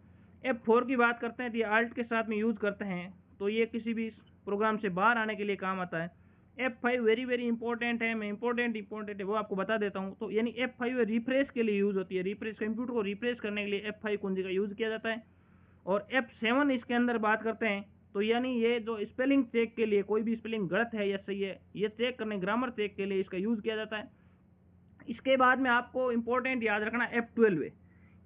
F4 की बात करते हैं तो ये आल्ट के साथ में यूज करते हैं, तो ये किसी भी प्रोग्राम से बाहर आने के लिए काम आता है। F5 वेरी वेरी इंपॉर्टेंट है, मैं इंपॉर्टेंट है वो आपको बता देता हूँ। तो यानी F5 रिफ्रेश के लिए यूज होती है, रिफ्रेश कंप्यूटर को रिफ्रेश करने के लिए F5 कुंजी का यूज किया जाता है। और F7 इसके अंदर बात करते हैं तो यानी ये जो स्पेलिंग चेक के लिए, कोई भी स्पेलिंग गलत है या सही है ये चेक करने, ग्रामर चेक के लिए इसका यूज किया जाता है। इसके बाद में आपको इंपॉर्टेंट याद रखना F12 है,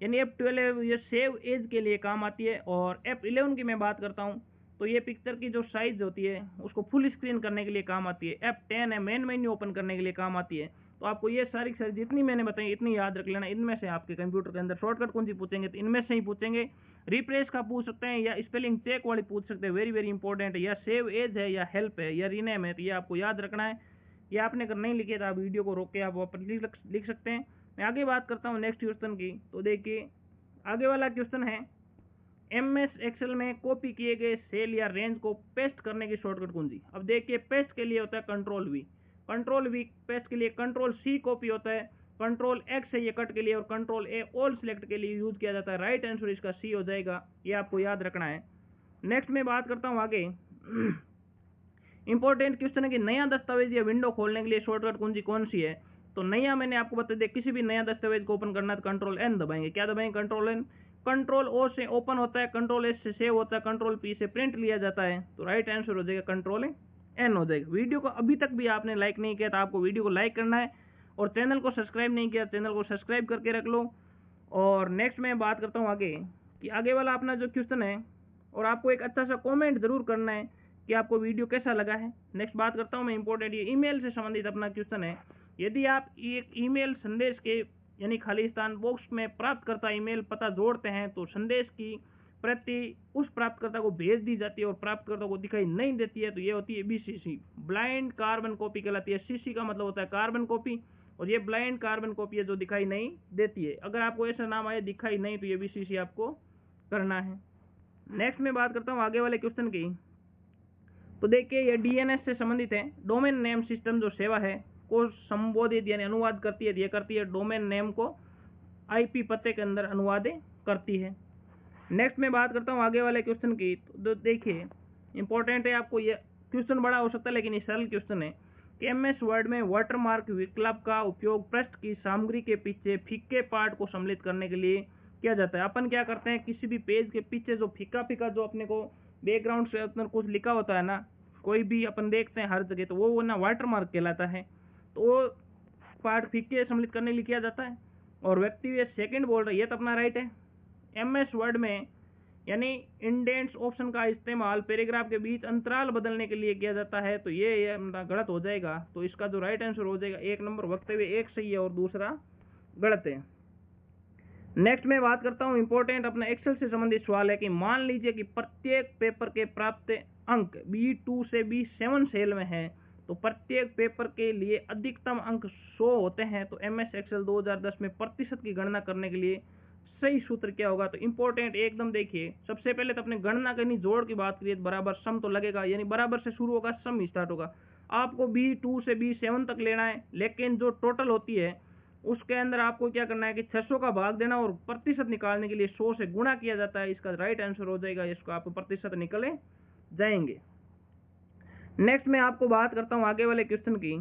यानी F12 ये सेव एज के लिए काम आती है। और F11 की मैं बात करता हूँ तो ये पिक्चर की जो साइज होती है उसको फुल स्क्रीन करने के लिए काम आती है। F10 है मेन मेन्यू ओपन करने के लिए काम आती है। तो आपको ये सारी जितनी मैंने बताई इतनी याद रख लेना। इनमें से आपके कंप्यूटर के अंदर शॉर्टकट कौन सी पूछेंगे तो इनमें से ही पूछेंगे। रिप्लेस का पूछ सकते हैं या स्पेलिंग चेक वाली पूछ सकते हैं, वेरी वेरी इंपॉर्टेंट है, या सेव एज है या हेल्प है या रीनेम है, तो ये आपको याद रखना है। ये आपने अगर नहीं लिखे तो आप वीडियो को रोक के आप वापस लिख सकते हैं। मैं आगे बात करता हूँ नेक्स्ट क्वेश्चन की। तो देखिए आगे वाला क्वेश्चन है MS एक्सेल में कॉपी किए गए सेल या रेंज को पेस्ट करने की शॉर्टकट कुंजी। अब देखिए पेस्ट के लिए होता है कंट्रोल वी पेस्ट के लिए, कंट्रोल C कॉपी होता है, कंट्रोल X है ये कट के लिए, और कंट्रोल A ऑल सिलेक्ट के लिए यूज किया जाता है। राइट आंसर इसका C हो जाएगा, ये आपको याद रखना है। नेक्स्ट में बात करता हूँ आगे इंपॉर्टेंट क्वेश्चन है कि नया दस्तावेज या विंडो खोलने के लिए शॉर्टकट कुंजी कौन सी है। तो नया मैंने आपको बता दिया, किसी भी नया दस्तावेज को ओपन करना है तो कंट्रोल N दबाएंगे। क्या दबाएंगे? Control N। कंट्रोल O से ओपन होता है, कंट्रोल S से सेव होता है, कंट्रोल P से प्रिंट लिया जाता है। तो राइट आंसर हो जाएगा कंट्रोल N हो जाएगा। वीडियो को अभी तक भी आपने लाइक नहीं किया तो आपको वीडियो को लाइक करना है, और चैनल को सब्सक्राइब नहीं किया चैनल को सब्सक्राइब करके रख लो। और नेक्स्ट मैं बात करता हूँ आगे कि आगे वाला अपना जो क्वेश्चन है, और आपको एक अच्छा सा कमेंट जरूर करना है कि आपको वीडियो कैसा लगा है। नेक्स्ट बात करता हूँ मैं इंपॉर्टेंट, ये ईमेल से संबंधित अपना क्वेश्चन है। यदि आप एक ईमेल संदेश के यानी खाली स्थान बॉक्स में प्राप्तकर्ता ईमेल पता जोड़ते हैं तो संदेश की प्रति उस प्राप्तकर्ता को भेज दी जाती है और प्राप्तकर्ता को दिखाई नहीं देती है, तो ये होती है BCC, ब्लाइंड कार्बन कॉपी कहलाती है। CC का मतलब होता है कार्बन कॉपी, और ये ब्लाइंड कार्बन कॉपी है जो दिखाई नहीं देती है। अगर आपको ऐसा नाम आए दिखाई नहीं तो ये BCC आपको करना है। नेक्स्ट में बात करता हूँ आगे वाले क्वेश्चन की। तो देखिए ये DNS से संबंधित है, डोमेन नेम सिस्टम जो सेवा है को संबोधित यानी अनुवाद करती है, ये करती है डोमेन नेम को IP पते के अंदर अनुवाद करती है। नेक्स्ट में बात करता हूँ आगे वाले क्वेश्चन की। तो देखिए इंपॉर्टेंट है, आपको ये क्वेश्चन बड़ा हो सकता है लेकिन ये सरल क्वेश्चन है कि MS वर्ड में वाटरमार्क विकल्प का उपयोग पृष्ठ की सामग्री के पीछे फीके पार्ट को सम्मिलित करने के लिए किया जाता है। अपन क्या करते हैं, किसी भी पेज के पीछे जो फीका फीका जो अपने को बैकग्राउंड से अपने कुछ लिखा होता है ना, कोई भी अपन देखते हैं हर जगह, तो वो ना वाटरमार्क कहलाता है। तो वो पार्ट फीके सम्मिलित करने के लिए किया जाता है। और व्यक्ति ये सेकंड बोल रहा है, ये तो अपना राइट है। MS वर्ड में यानी इंडेंट्स ऑप्शन का इस्तेमाल पैराग्राफ के बीच अंतराल बदलने के लिए किया जाता है, तो ये गलत हो जाएगा। तो इसका जो राइट आंसर हो जाएगा 1 नंबर वक्तव्य एक सही है और दूसरा गलत है। नेक्स्ट मैं बात करता हूँ इंपॉर्टेंट अपना एक्सेल से संबंधित सवाल है कि मान लीजिए कि प्रत्येक पेपर के प्राप्त अंक B2 से B7 सेल में है, तो प्रत्येक पेपर के लिए अधिकतम अंक 100 होते हैं। तो MS एक्सेल 2010 में प्रतिशत की गणना करने के लिए सही सूत्र क्या होगा। तो इंपॉर्टेंट एकदम देखिए, सबसे पहले तो अपने गणना करनी, जोड़ की बात करिए बराबर सम तो लगेगा, यानी बराबर से शुरू होगा सम स्टार्ट होगा। आपको B2 से B7 तक लेना है, लेकिन जो टोटल होती है उसके अंदर आपको क्या करना है कि 600 का भाग देना और प्रतिशत निकालने के लिए 100 से गुणा किया जाता है। इसका राइट आंसर हो जाएगा, इसको आप प्रतिशत निकले जाएंगे। नेक्स्ट मैं आपको बात करता हूं आगे वाले क्वेश्चन की।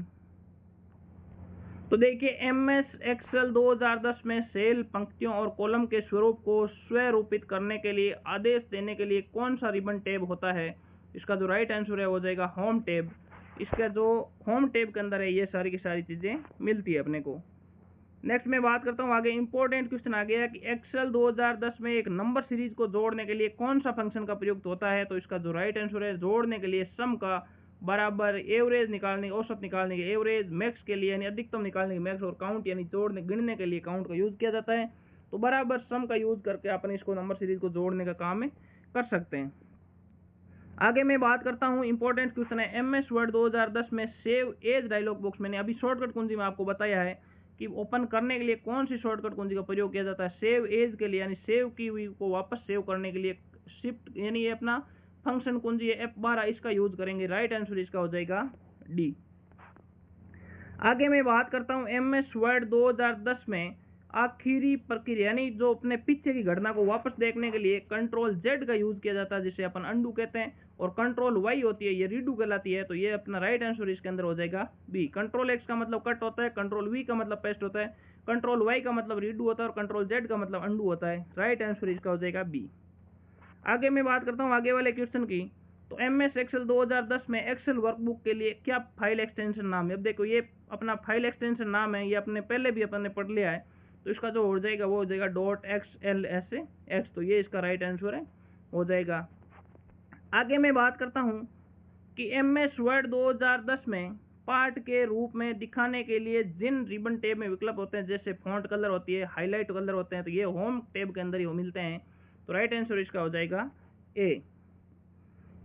तो देखिए एमएस एक्सेल 2010 में सेल, पंक्तियों और कॉलम के स्वरूप को स्वरूपित करने के लिए आदेश देने के लिए कौन सा रिबन टैब होता है? इसका जो राइट आंसर है हो जाएगा होम टैब। इसका जो होम टैब के अंदर है ये सारी की सारी चीजें मिलती है अपने को। नेक्स्ट मैं बात करता हूँ आगे, इंपॉर्टेंट क्वेश्चन आ गया कि एक्सेल 2010 में एक नंबर सीरीज को जोड़ने के लिए कौन सा फंक्शन का प्रयुक्त होता है? तो इसका जो राइट आंसर है, जोड़ने के लिए सम का बराबर, एवरेज निकालने, औसत निकालने के एवरेज, मैक्स के लिए यानी अधिकतम निकालने के मैक्स, और काउंट यानी जोड़ने गिनने के लिए काउंट का यूज किया जाता है। तो बराबर सम का यूज करके अपन इसको नंबर सीरीज को जोड़ने का काम में कर सकते हैं। आगे मैं बात करता हूं, इंपॉर्टेंट क्वेश्चन है एमएस वर्ड 2010 में सेव एज डायलॉग बॉक्स, मैंने अभी शॉर्टकट कुंजी में आपको बताया है कि ओपन करने के लिए कौन सी शॉर्टकट कुंजी का प्रयोग किया जाता है। सेव एज के लिए यानी सेव की हुई को वापस सेव करने के लिए शिफ्ट यानी ये अपना फंक्शन कुंजी है F12, इसका यूज करेंगे। राइट आंसर इसका हो जाएगा डी। आगे मैं बात करता हूं एमएस वर्ड 2010 में आखिरी प्रक्रिया यानी जो अपने पीछे की घटना को वापस देखने के लिए कंट्रोल जेड का यूज किया जाता है, जिसे अपन अंडू कहते हैं, और कंट्रोल वाई होती है ये रीडू कहलाती है। तो ये अपना राइट आंसर इसके अंदर हो जाएगा बी। कंट्रोल एक्स का मतलब कट होता है, कंट्रोल वी का मतलब पेस्ट होता है, कंट्रोल वाई का मतलब रीडू होता है, और कंट्रोल जेड का मतलब अंडू होता है। राइट आंसर इसका हो जाएगा बी। आगे मैं बात करता हूँ आगे वाले क्वेश्चन की। तो एमएस एक्सेल 2010 में एक्सेल वर्कबुक के लिए क्या फाइल एक्सटेंशन नाम है? अब देखो ये अपना फाइल एक्सटेंशन नाम है, ये अपने पहले भी अपन ने पढ़ लिया है। तो इसका जो हो जाएगा वो हो जाएगा .xls तो ये इसका राइट आंसर है हो जाएगा। आगे मैं बात करता हूँ कि एमएस वर्ड 2010 में पार्ट के रूप में दिखाने के लिए जिन रिबन टैब में विकल्प होते हैं, जैसे फॉन्ट कलर होती है, हाईलाइट कलर होते हैं, तो ये होम टैब के अंदर ही मिलते हैं। तो राइट आंसर इसका हो जाएगा ए।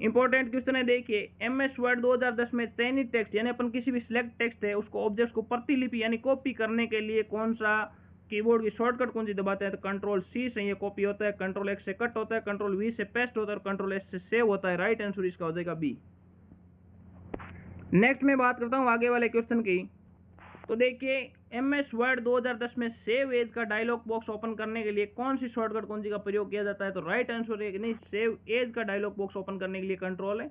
इंपॉर्टेंट क्वेश्चन है, देखिए एमएस वर्ड 2010 में चयनित टेक्स्ट यानी अपन किसी भी सिलेक्ट टेक्स्ट है उसको ऑब्जेक्ट्स को प्रतिलिपि यानी कॉपी करने के लिए कौन सा कीबोर्ड की शॉर्टकट कुंजी दबाते हैं? तो कंट्रोल सी से ये कॉपी होता है, कंट्रोल एक्स से कट होता है, कंट्रोल वी से पेस्ट होता है, और कंट्रोल एस से सेव होता है। राइट आंसर इसका हो जाएगा बी। नेक्स्ट मैं बात करता हूँ आगे वाले क्वेश्चन की। तो देखिए एमएस वर्ड 2010 में सेव एज का डायलॉग बॉक्स ओपन करने के लिए कौन सी शॉर्टकट कुंजी का प्रयोग किया जाता है? तो राइट आंसर है नहीं, सेव एज का डायलॉग बॉक्स ओपन करने के लिए कंट्रोल है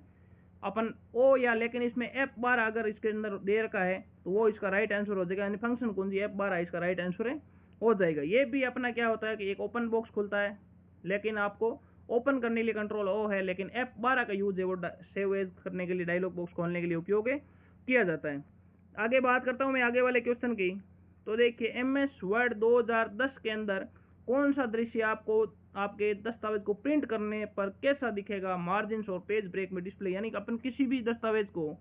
अपन ओ या, लेकिन इसमें F12 अगर इसके अंदर दे रखा है तो वो इसका राइट आंसर हो जाएगा, यानी फंक्शन कुंजी F12 इसका राइट आंसर है हो जाएगा। ये भी अपना क्या होता है कि एक ओपन बॉक्स खुलता है, लेकिन आपको ओपन करने के लिए कंट्रोल ओ है, लेकिन F12 का यूज है वो सेव एज करने के लिए, डायलॉग बॉक्स खोलने के लिए उपयोग किया जाता है। आगे बात करता हूँ मैं आगे वाले क्वेश्चन की। तो देखिए एमएस वर्ड 2010 के अंदर कौन सा दृश्य आपको आपके दस्तावेज को प्रिंट करने पर कैसा दिखेगा? मार्जिन और पेज ब्रेक में डिस्प्ले, यानी कि अपन किसी भी दस्तावेज को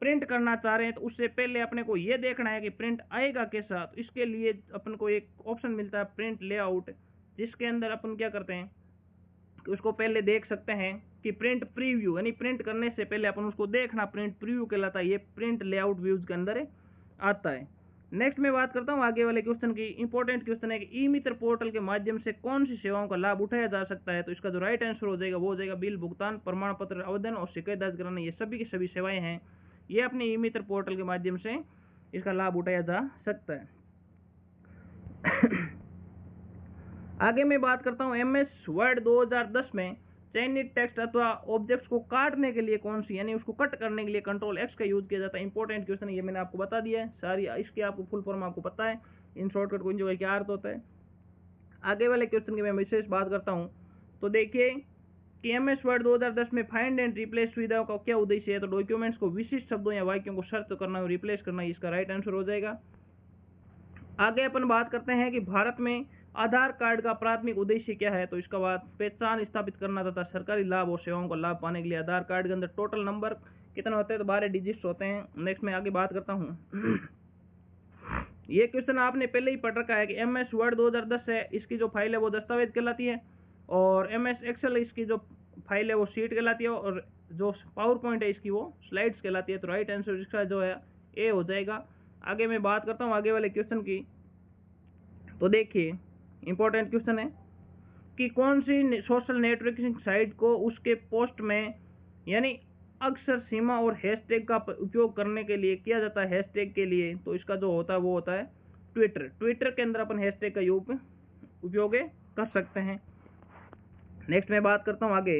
प्रिंट करना चाह रहे हैं तो उससे पहले अपने को ये देखना है कि प्रिंट आएगा कैसा। तो इसके लिए अपन को एक ऑप्शन मिलता है प्रिंट लेआउट, जिसके अंदर अपन क्या करते हैं कि उसको पहले देख सकते हैं कि प्रिंट प्रीव्यू यानी प्रिंट करने से पहले अपन उसको देखना, प्रिंट प्रीव्यू कहलाता है। ये प्रिंट लेआउट व्यूज के अंदर आता है। नेक्स्ट मैं बात करता हूँ आगे वाले क्वेश्चन की। इंपॉर्टेंट क्वेश्चन है कि ई मित्र पोर्टल के माध्यम से कौन सी सेवाओं का लाभ उठाया जा सकता है? तो इसका जो राइट आंसर हो जाएगा वो हो जाएगा बिल भुगतान, प्रमाण पत्र आवेदन और शिकायत दर्ज कराना। ये सभी की सभी सेवाएं हैं, ये अपने ई मित्र पोर्टल के माध्यम से इसका लाभ उठाया जा सकता है। आगे मैं बात करता हूँ एमएस वर्ड 2010 में चयनित टेक्स्ट अथवा ऑब्जेक्ट्स को काटने के लिए कौन सी यानी उसको कट करने के लिए कंट्रोल एक्स का यूज किया जाता है। इंपॉर्टेंट क्वेश्चन है, ये मैंने आपको बता दिया है सारी, इसकी आपको फुल फॉर्म आपको पता है, इन शॉर्टकट कुंजी का क्या अर्थ होता है। आगे वाले क्वेश्चन की मैं विशेष बात करता हूँ। तो देखिए कि एमएस वर्ड 2010 में फाइंड एंड रिप्लेस सुविधाओं का क्या उद्देश्य है? तो डॉक्यूमेंट्स को विशिष्ट शब्दों या वाक्यों को सर्च करना और रिप्लेस करना, इसका राइट आंसर हो जाएगा। आगे अपन बात करते हैं कि भारत में आधार कार्ड का प्राथमिक उद्देश्य क्या है? तो इसका बाद पहचान स्थापित करना तथा सरकारी लाभ और सेवाओं का लाभ पाने के लिए आधार कार्ड के अंदर टोटल नंबर कितने होते हैं? तो 12 डिजिट्स होते हैं। नेक्स्ट में आगे बात करता हूँ। ये क्वेश्चन आपने पहले ही पढ़ रखा है कि एमएस वर्ड 2010 है, इसकी जो फाइल है वो दस्तावेज कहलाती है, और एमएस एक्सेल इसकी जो फाइल है वो शीट कहलाती है, और जो पावर पॉइंट है इसकी वो स्लाइड्स कहलाती है। तो राइट आंसर इसका जो है ए हो जाएगा। आगे मैं बात करता हूँ आगे वाले क्वेश्चन की। तो देखिए इंपॉर्टेंट क्वेश्चन है कि कौन सी सोशल नेटवर्किंग साइट को उसके पोस्ट में यानी अक्षर सीमा और हैशटैग का उपयोग करने के लिए किया जाता है हैशटैग के लिए? तो इसका जो होता है वो होता है ट्विटर, ट्विटर के अंदर अपन हैशटैग का उपयोग कर सकते हैं। नेक्स्ट मैं बात करता हूँ आगे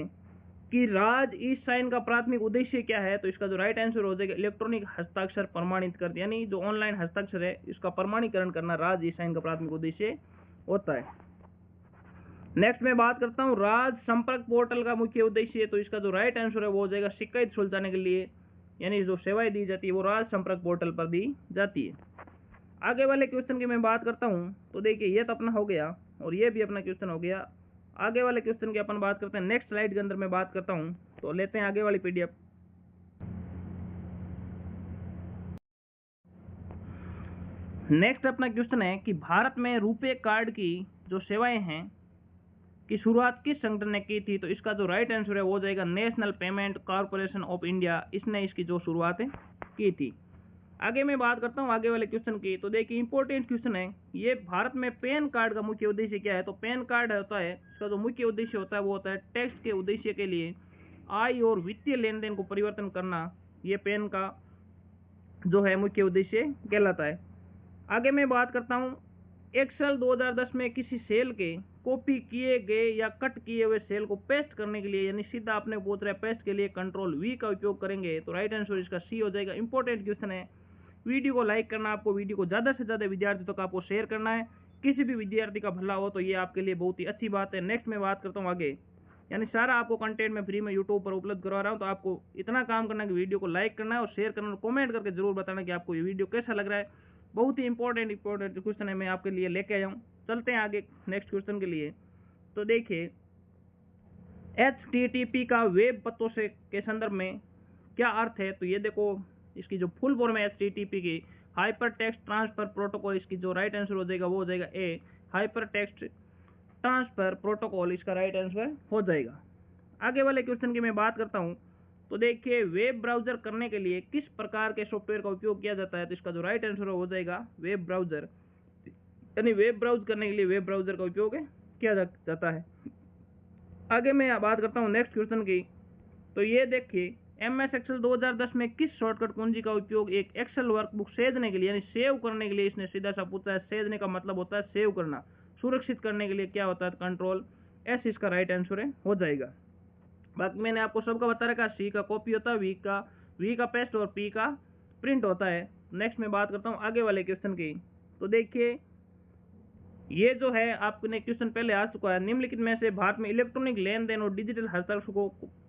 कि राज ई साइन का प्राथमिक उद्देश्य क्या है, तो इसका जो राइट आंसर हो जाएगा इलेक्ट्रॉनिक हस्ताक्षर प्रमाणित कर, यानी जो ऑनलाइन हस्ताक्षर है इसका प्रमाणीकरण करना राज ई साइन का प्राथमिक उद्देश्य होता है। नेक्स्ट मैं बात करता हूँ राज संपर्क पोर्टल का मुख्य उद्देश्य, तो इसका जो राइट आंसर है वो हो जाएगा शिकायत सुलझाने के लिए, यानी जो सेवाएं दी जाती है वो राज संपर्क पोर्टल पर दी जाती है। आगे वाले क्वेश्चन की मैं बात करता हूँ, तो देखिए ये तो अपना हो गया और ये भी अपना क्वेश्चन हो गया। आगे वाले क्वेश्चन की अपन बात करते हैं, नेक्स्ट स्लाइड के अंदर मैं बात करता हूँ, तो लेते हैं आगे वाली पीडीएफ। नेक्स्ट अपना क्वेश्चन है कि भारत में रुपे कार्ड की जो सेवाएं हैं की शुरुआत किस संगठन ने की थी, तो इसका जो राइट आंसर है वो हो जाएगा national payment corporation of India, इसने इसकी जो शुरुआत की थी। आगे मैं बात करता हूँ आगे वाले क्वेश्चन की, तो देखिए इंपॉर्टेंट क्वेश्चन है ये, भारत में पैन कार्ड का मुख्य उद्देश्य क्या है, तो पैन कार्ड होता है इसका जो मुख्य उद्देश्य होता है वो होता है टैक्स के उद्देश्य के लिए आय और वित्तीय लेन देन को परिवर्तन करना, ये पैन का जो है मुख्य उद्देश्य कहलाता है। आगे मैं बात करता हूँ एक्सेल 2010 में किसी सेल के कॉपी किए गए या कट किए हुए सेल को पेस्ट करने के लिए, यानी सीधा आपने पूछ रहा है पेस्ट के लिए कंट्रोल वी का उपयोग करेंगे, तो राइट आंसर इसका सी हो जाएगा। इंपॉर्टेंट क्वेश्चन है। वीडियो को लाइक करना, आपको वीडियो को ज़्यादा से ज़्यादा विद्यार्थियों तक आपको शेयर करना है, किसी भी विद्यार्थी का भला हो तो ये आपके लिए बहुत ही अच्छी बात है। नेक्स्ट मैं बात करता हूँ आगे, यानी सारा आपको कंटेंट मैं फ्री में यूट्यूब पर उपलब्ध करवा रहा हूँ, तो आपको इतना काम करना है कि वीडियो को लाइक करना है और शेयर करना और कमेंट करके जरूर बताना कि आपको ये वीडियो कैसा लग रहा है। बहुत ही इंपॉर्टेंट क्वेश्चन है, मैं आपके लिए लेके आया हूँ। चलते हैं आगे नेक्स्ट क्वेश्चन के लिए। तो देखिए HTTP का वेब पतों से के संदर्भ में क्या अर्थ है, तो ये देखो इसकी जो फुल फॉर्म है HTTP की हाइपर टेक्स्ट ट्रांसफर प्रोटोकॉल, इसकी जो राइट आंसर हो जाएगा वो हो जाएगा ए हाइपर टेक्स्ट ट्रांसफर प्रोटोकॉल, इसका राइट आंसर हो जाएगा। आगे वाले क्वेश्चन की मैं बात करता हूँ, तो देखिए वेब ब्राउजर करने के लिए किस प्रकार के सॉफ्टवेयर का उपयोग किया जाता है, तो इसका जो राइट आंसर हो जाएगा वेब ब्राउजर, यानी वेब ब्राउज करने के लिए वेब ब्राउजर का उपयोग किया जाता है। आगे मैं बात करता हूँ नेक्स्ट क्वेश्चन की, तो ये देखिए MS एक्सेल 2010 में किस शॉर्टकट कुंजी का उपयोग एक एक्सेल वर्कबुक सेजने के लिए, यानी सेव करने के लिए इसने सीधा सा पूछा है। सेजने का मतलब होता है सेव करना, सुरक्षित करने के लिए क्या होता है कंट्रोल एस, इसका राइट आंसर हो जाएगा। बाकी मैंने आपको सबका बता रखा, सी का कॉपी होता है, वी का पेस्ट और पी का प्रिंट होता है। नेक्स्ट मैं बात करता हूँ आगे वाले क्वेश्चन की, तो देखिए ये जो है आपने क्वेश्चन पहले आ चुका है, निम्नलिखित में से भारत में इलेक्ट्रॉनिक लेन देन और डिजिटल हस्ताक्षर को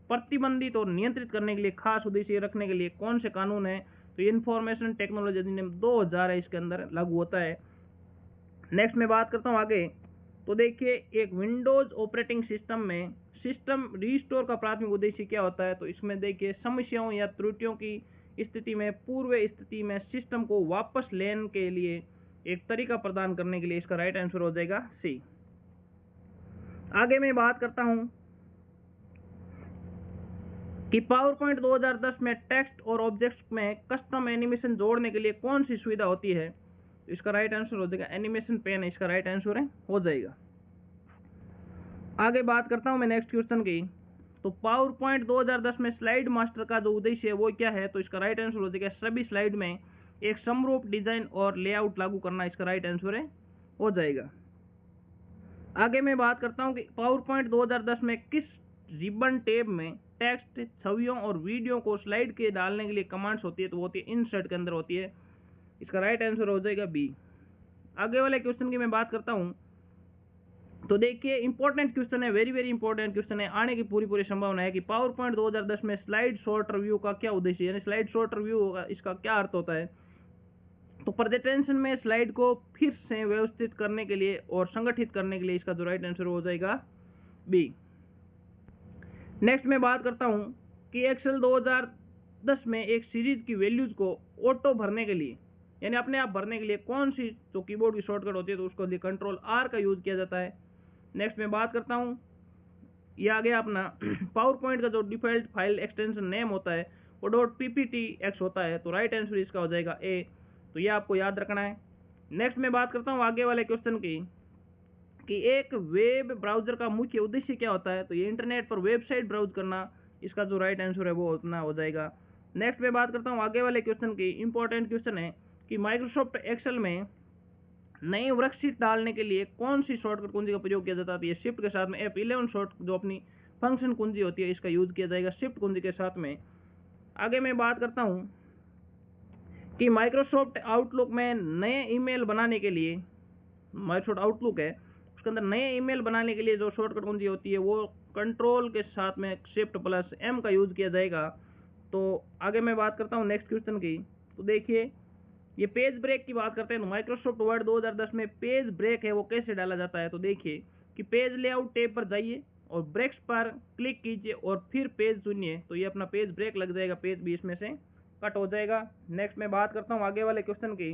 प्रतिबंधित और नियंत्रित करने के लिए खास उद्देश्य रखने के लिए कौन से कानून है, तो इंफॉर्मेशन टेक्नोलॉजी अधिनियम 2000 है, इसके अंदर लागू होता है। नेक्स्ट मैं बात करता हूँ आगे, तो देखिए एक विंडोज ऑपरेटिंग सिस्टम में सिस्टम रिस्टोर का प्राथमिक उद्देश्य क्या होता है, तो इसमें देखिए समस्याओं या त्रुटियों की स्थिति में पूर्व स्थिति में सिस्टम को वापस लेने के लिए एक तरीका प्रदान करने के लिए, इसका राइट आंसर हो जाएगा सी। आगे मैं बात करता हूं कि पावर पॉइंट 2010 में टेक्स्ट और ऑब्जेक्ट्स में कस्टम एनिमेशन जोड़ने के लिए कौन सी सुविधा होती है, तो इसका राइट आंसर हो जाएगा एनिमेशन पेन, इसका राइट आंसर हो जाएगा। आगे बात करता हूं मैं नेक्स्ट क्वेश्चन की, तो पावर पॉइंट 2010 में स्लाइड मास्टर का जो उद्देश्य है वो क्या है, तो इसका राइट आंसर हो जाएगा सभी स्लाइड में एक समरूप डिजाइन और लेआउट लागू करना, इसका राइट आंसर हो जाएगा। आगे मैं बात करता हूं कि पावर पॉइंट 2010 में किस रिबन टैब में टेक्स्ट, छवियों और वीडियो को स्लाइड के डालने के लिए कमांड्स होती है, तो वो होती है इंसर्ट के अंदर होती है, इसका राइट आंसर हो जाएगा बी। आगे वाले क्वेश्चन की मैं बात करता हूं, तो देखिए इंपॉर्टेंट क्वेश्चन है, वेरी वेरी इंपॉर्टेंट क्वेश्चन है, आने की पूरी संभावना है कि पावर पॉइंट 2010 में स्लाइड शॉर्ट रिव्यू का क्या उद्देश्य है, यानी स्लाइड शॉर्ट रिव्यू होगा, इसका क्या अर्थ होता है, तो प्रेजेंटेशन में स्लाइड को फिर से व्यवस्थित करने के लिए और संगठित करने के लिए, इसका जो राइट आंसर हो जाएगा बी। नेक्स्ट मैं बात करता हूं कि एक्सेल 2010 में एक सीरीज की वैल्यूज को ऑटो भरने के लिए, यानी अपने आप भरने के लिए कौन सी जो कीबोर्ड की शॉर्टकट होती है, तो उसको लिए कंट्रोल आर का यूज किया जाता है। नेक्स्ट मैं बात करता हूं, ये आ गया अपना पावर पॉइंट का जो डिफॉल्ट फाइल एक्सटेंशन नेम होता है वो .pptx होता है, तो राइट आंसर इसका हो जाएगा ए, तो ये आपको याद रखना है। नेक्स्ट मैं बात करता हूँ आगे वाले क्वेश्चन की कि एक वेब ब्राउजर का मुख्य उद्देश्य क्या होता है, तो ये इंटरनेट पर वेबसाइट ब्राउज करना, इसका जो राइट आंसर है वो उतना हो जाएगा। नेक्स्ट मैं बात करता हूँ आगे वाले क्वेश्चन की, इंपॉर्टेंट क्वेश्चन है कि माइक्रोसॉफ्ट एक्सेल में नए वर्कशीट डालने के लिए कौन सी शॉर्टकट कुंजी का प्रयोग किया जाता है? ये शिफ्ट के साथ में F11 शॉर्ट जो अपनी फंक्शन कुंजी होती है इसका यूज किया जाएगा शिफ्ट कुंजी के साथ में। आगे मैं बात करता हूं कि माइक्रोसॉफ्ट आउटलुक में नए ईमेल बनाने के लिए, माइक्रोसॉफ्ट आउटलुक है उसके अंदर नए ईमेल बनाने के लिए जो शॉर्टकट कुंजी होती है वो कंट्रोल के साथ में शिफ्ट प्लस M का यूज किया जाएगा। तो आगे मैं बात करता हूँ नेक्स्ट क्वेश्चन की। तो देखिए ये पेज ब्रेक की बात करते हैं तो माइक्रोसॉफ्ट वर्ड 2010 में पेज ब्रेक है वो कैसे डाला जाता है? तो देखिए कि पेज लेआउट टैब पर जाइए और ब्रेक्स पर क्लिक कीजिए और फिर पेज चुनिए तो ये अपना पेज ब्रेक लग जाएगा, पेज भी इसमें से कट हो जाएगा। नेक्स्ट मैं बात करता हूँ आगे वाले क्वेश्चन की।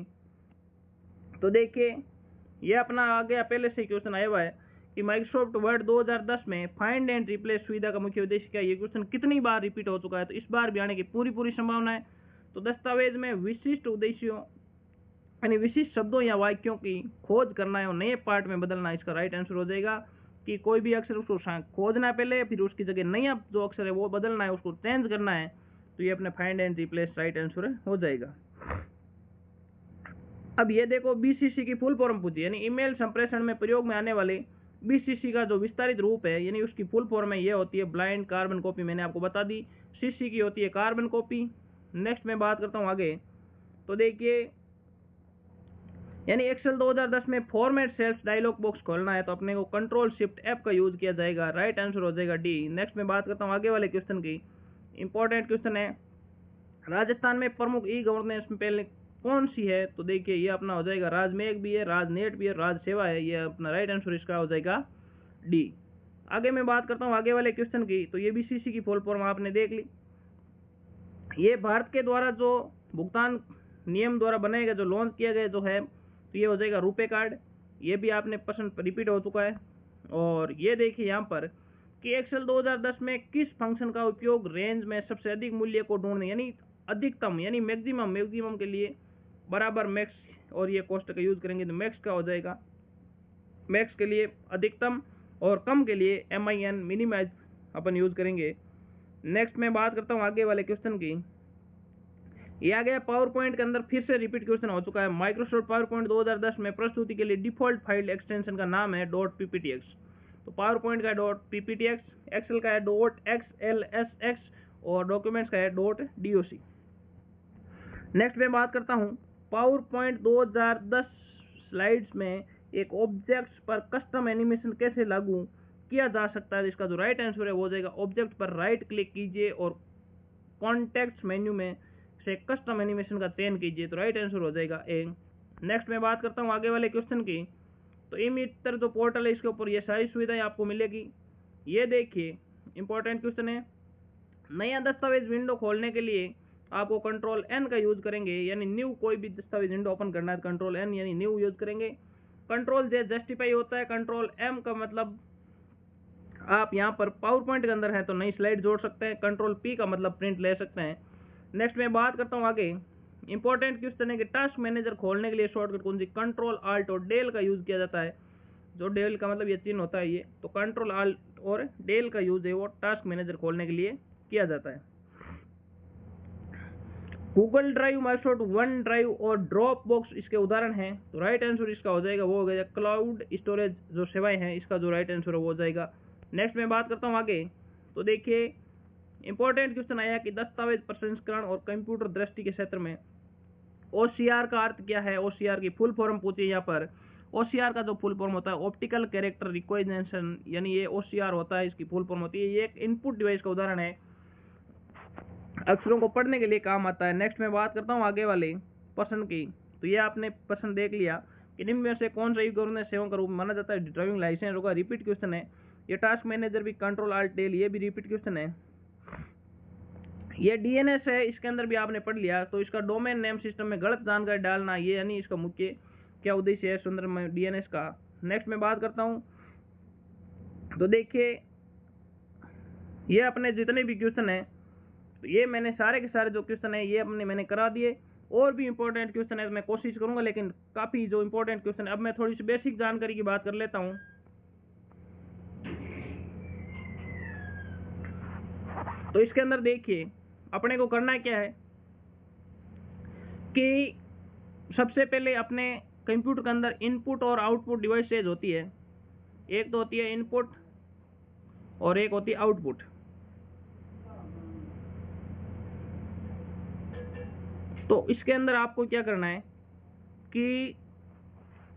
तो देखिए ये अपना आ गया, पहले से क्वेश्चन आया हुआ है कि माइक्रोसॉफ्ट वर्ड 2010 में फाइंड एंड रिप्लेस सुविधा का मुख्य उद्देश्य क्या है? ये क्वेश्चन कितनी बार रिपीट हो चुका है? तो इस बार भी आने की पूरी संभावना है। तो दस्तावेज में विशिष्ट उद्देश्यों यानी विशिष्ट शब्दों या वाक्यों की खोज करना है और नए पार्ट में बदलना, इसका राइट आंसर हो जाएगा कि कोई भी अक्षर उसको खोजना है पहले, फिर उसकी जगह नया जो अक्षर है वो बदलना है, उसको चेंज करना है। तो ये अपने find and replace right answer हो जाएगा। अब ये देखो बीसीसी की फुल फॉर्म पूछी, यानी ईमेल संप्रेषण में प्रयोग में आने वाले बीसीसी का जो विस्तारित रूप है यानी उसकी फुल फॉर्म है ये होती है ब्लाइंड कार्बन कॉपी, मैंने आपको बता दी। सीसी की होती है कार्बन कॉपी। नेक्स्ट मैं बात करता हूँ आगे। तो देखिए यानी एक्सेल 2010 में फॉर्मेट सेल्स डायलॉग बॉक्स खोलना है तो अपने को कंट्रोल शिफ्ट F का यूज किया जाएगा, राइट आंसर हो जाएगा डी। नेक्स्ट मैं बात करता हूँ आगे वाले क्वेश्चन की। इंपॉर्टेंट क्वेश्चन है, राजस्थान में प्रमुख ई गवर्नेंस में पहले कौन सी है? तो देखिए ये अपना हो जाएगा राजमेघ भी है, राजनेट भी है, राजसेवा है, ये अपना राइट आंसर इसका हो जाएगा डी। आगे मैं बात करता हूँ आगे वाले क्वेश्चन की। तो ये बीसीसी की फुल फॉर्म आपने देख ली। ये भारत के द्वारा जो भुगतान नियम द्वारा बनाएगा जो लॉन्च किया गया जो है तो ये हो जाएगा रुपे कार्ड। ये भी आपने पसंद रिपीट हो चुका है। और ये देखिए यहाँ पर कि एक्सेल 2010 में किस फंक्शन का उपयोग रेंज में सबसे अधिक मूल्य को ढूंढने यानी अधिकतम यानी मैक्सिमम के लिए बराबर मैक्स और ये कोष्टक का यूज करेंगे तो मैक्स का हो जाएगा, मैक्स के लिए अधिकतम और कम के लिए MIN मिनिमाइज अपन यूज करेंगे। नेक्स्ट मैं बात करता हूँ आगे वाले क्वेश्चन की। ये आ गया पावर पॉइंट के अंदर फिर से रिपीट क्वेश्चन हो चुका है। माइक्रोसॉफ्ट पावर पॉइंट 2010 में प्रस्तुति के लिए डिफॉल्ट फाइल एक्सटेंशन का नाम है .pptx। तो पावर पॉइंट का है .pptx, एक्सेल का है .xlsx और डॉक्यूमेंट्स का है .doc। नेक्स्ट मैं बात करता हूँ पावर पॉइंट 2010 स्लाइड्स में एक ऑब्जेक्ट पर कस्टम एनिमेशन कैसे लागू किया जा सकता है? इसका जो राइट आंसर है वो हो जाएगा ऑब्जेक्ट पर राइट क्लिक कीजिए और कॉन्टेक्स्ट मेन्यू में से कस्टम एनिमेशन का चयन कीजिए तो राइट आंसर हो जाएगा ए। नेक्स्ट मैं बात करता हूँ आगे वाले क्वेश्चन की। तो ई-मित्र जो पोर्टल है इसके ऊपर ये सारी सुविधाएं आपको मिलेगी। ये देखिए इंपॉर्टेंट क्वेश्चन है, नया दस्तावेज विंडो खोलने के लिए आपको कंट्रोल N का यूज करेंगे, यानी न्यू कोई भी दस्तावेज विंडो ओपन करना है कंट्रोल N यानी न्यू यूज करेंगे। कंट्रोल J जस्टिफाई होता है, कंट्रोल M का मतलब आप यहाँ पर पावर पॉइंट के अंदर है तो नई स्लाइड जोड़ सकते हैं, कंट्रोल P का मतलब प्रिंट ले सकते हैं। नेक्स्ट मैं बात करता हूँ आगे। इंपॉर्टेंट क्वेश्चन है कि टास्क मैनेजर खोलने के लिए शॉर्टकट कौन सी कंट्रोल Alt और डेल का यूज किया जाता है? जो डेल का मतलब ये चिन्ह होता है ये, तो कंट्रोल Alt और डेल का यूज है वो टास्क मैनेजर खोलने के लिए किया जाता है। Google drive, Microsoft one drive और ड्रॉप बॉक्स इसके उदाहरण हैं। तो राइट आंसर इसका हो जाएगा वो हो गया क्लाउड स्टोरेज जो सेवाएं हैं, इसका जो राइट आंसर है वो हो जाएगा। नेक्स्ट मैं बात करता हूँ आगे। तो देखिए इंपॉर्टेंट क्वेश्चन आया कि दस्तावेज प्रसंस्करण और कंप्यूटर दृष्टि के क्षेत्र में OCR का अर्थ क्या है? OCR की फुल फॉर्म पूछी है यहाँ पर। OCR का जो फुल फॉर्म होता है ऑप्टिकल कैरेक्टर रिकॉग्निशन, यानी ये OCR होता है, इसकी फुल फॉर्म होती है। ये एक इनपुट डिवाइस का उदाहरण है, अक्षरों को पढ़ने के लिए काम आता है। नेक्स्ट मैं बात करता हूँ आगे वाले प्रश्न की। तो ये आपने प्रश्न देख लिया कि निम्न में से कौन सा ई गवर्नेंस सेवाओं का रूप माना जाता है? ड्राइविंग लाइसेंस होगा, रिपीट क्वेश्चन है। ये टास्क मैनेजर भी कंट्रोल Alt डेल, ये भी रिपीट क्वेश्चन है। ये DNS है, इसके अंदर भी आपने पढ़ लिया। तो इसका डोमेन नेम सिस्टम में गलत जानकारी डालना, ये यानी इसका मुख्य क्या उद्देश्य है संदर्भ में DNS का। नेक्स्ट मैं बात करता हूँ। तो देखिए ये अपने जितने भी क्वेश्चन है तो ये मैंने सारे के सारे जो क्वेश्चन है ये मैंने करा दिए। और भी इंपॉर्टेंट क्वेश्चन है मैं कोशिश करूंगा, लेकिन काफी जो इंपॉर्टेंट क्वेश्चन है अब मैं थोड़ी सी बेसिक जानकारी की बात कर लेता हूं। तो इसके अंदर देखिए अपने को करना क्या है कि सबसे पहले अपने कंप्यूटर के अंदर इनपुट और आउटपुट डिवाइसेज होती है। एक तो होती है इनपुट और एक होती है आउटपुट। तो इसके अंदर आपको क्या करना है कि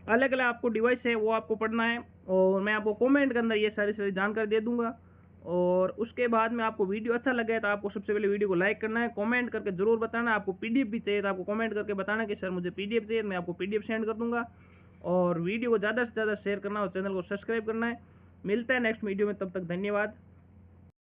अलग अलग आपको डिवाइस है वो आपको पढ़ना है, और मैं आपको कमेंट के अंदर ये सारी जानकारी दे दूंगा। और उसके बाद में आपको वीडियो अच्छा लगे तो आपको सबसे पहले वीडियो को लाइक करना है, कमेंट करके जरूर बताना। आपको पीडीएफ भी चाहिए तो आपको कमेंट करके बताना कि सर मुझे पीडीएफ चाहिए, मैं आपको पीडीएफ सेंड कर दूंगा। और वीडियो को ज़्यादा से ज़्यादा शेयर करना और चैनल को सब्सक्राइब करना है। मिलता है नेक्स्ट वीडियो में, तब तक धन्यवाद।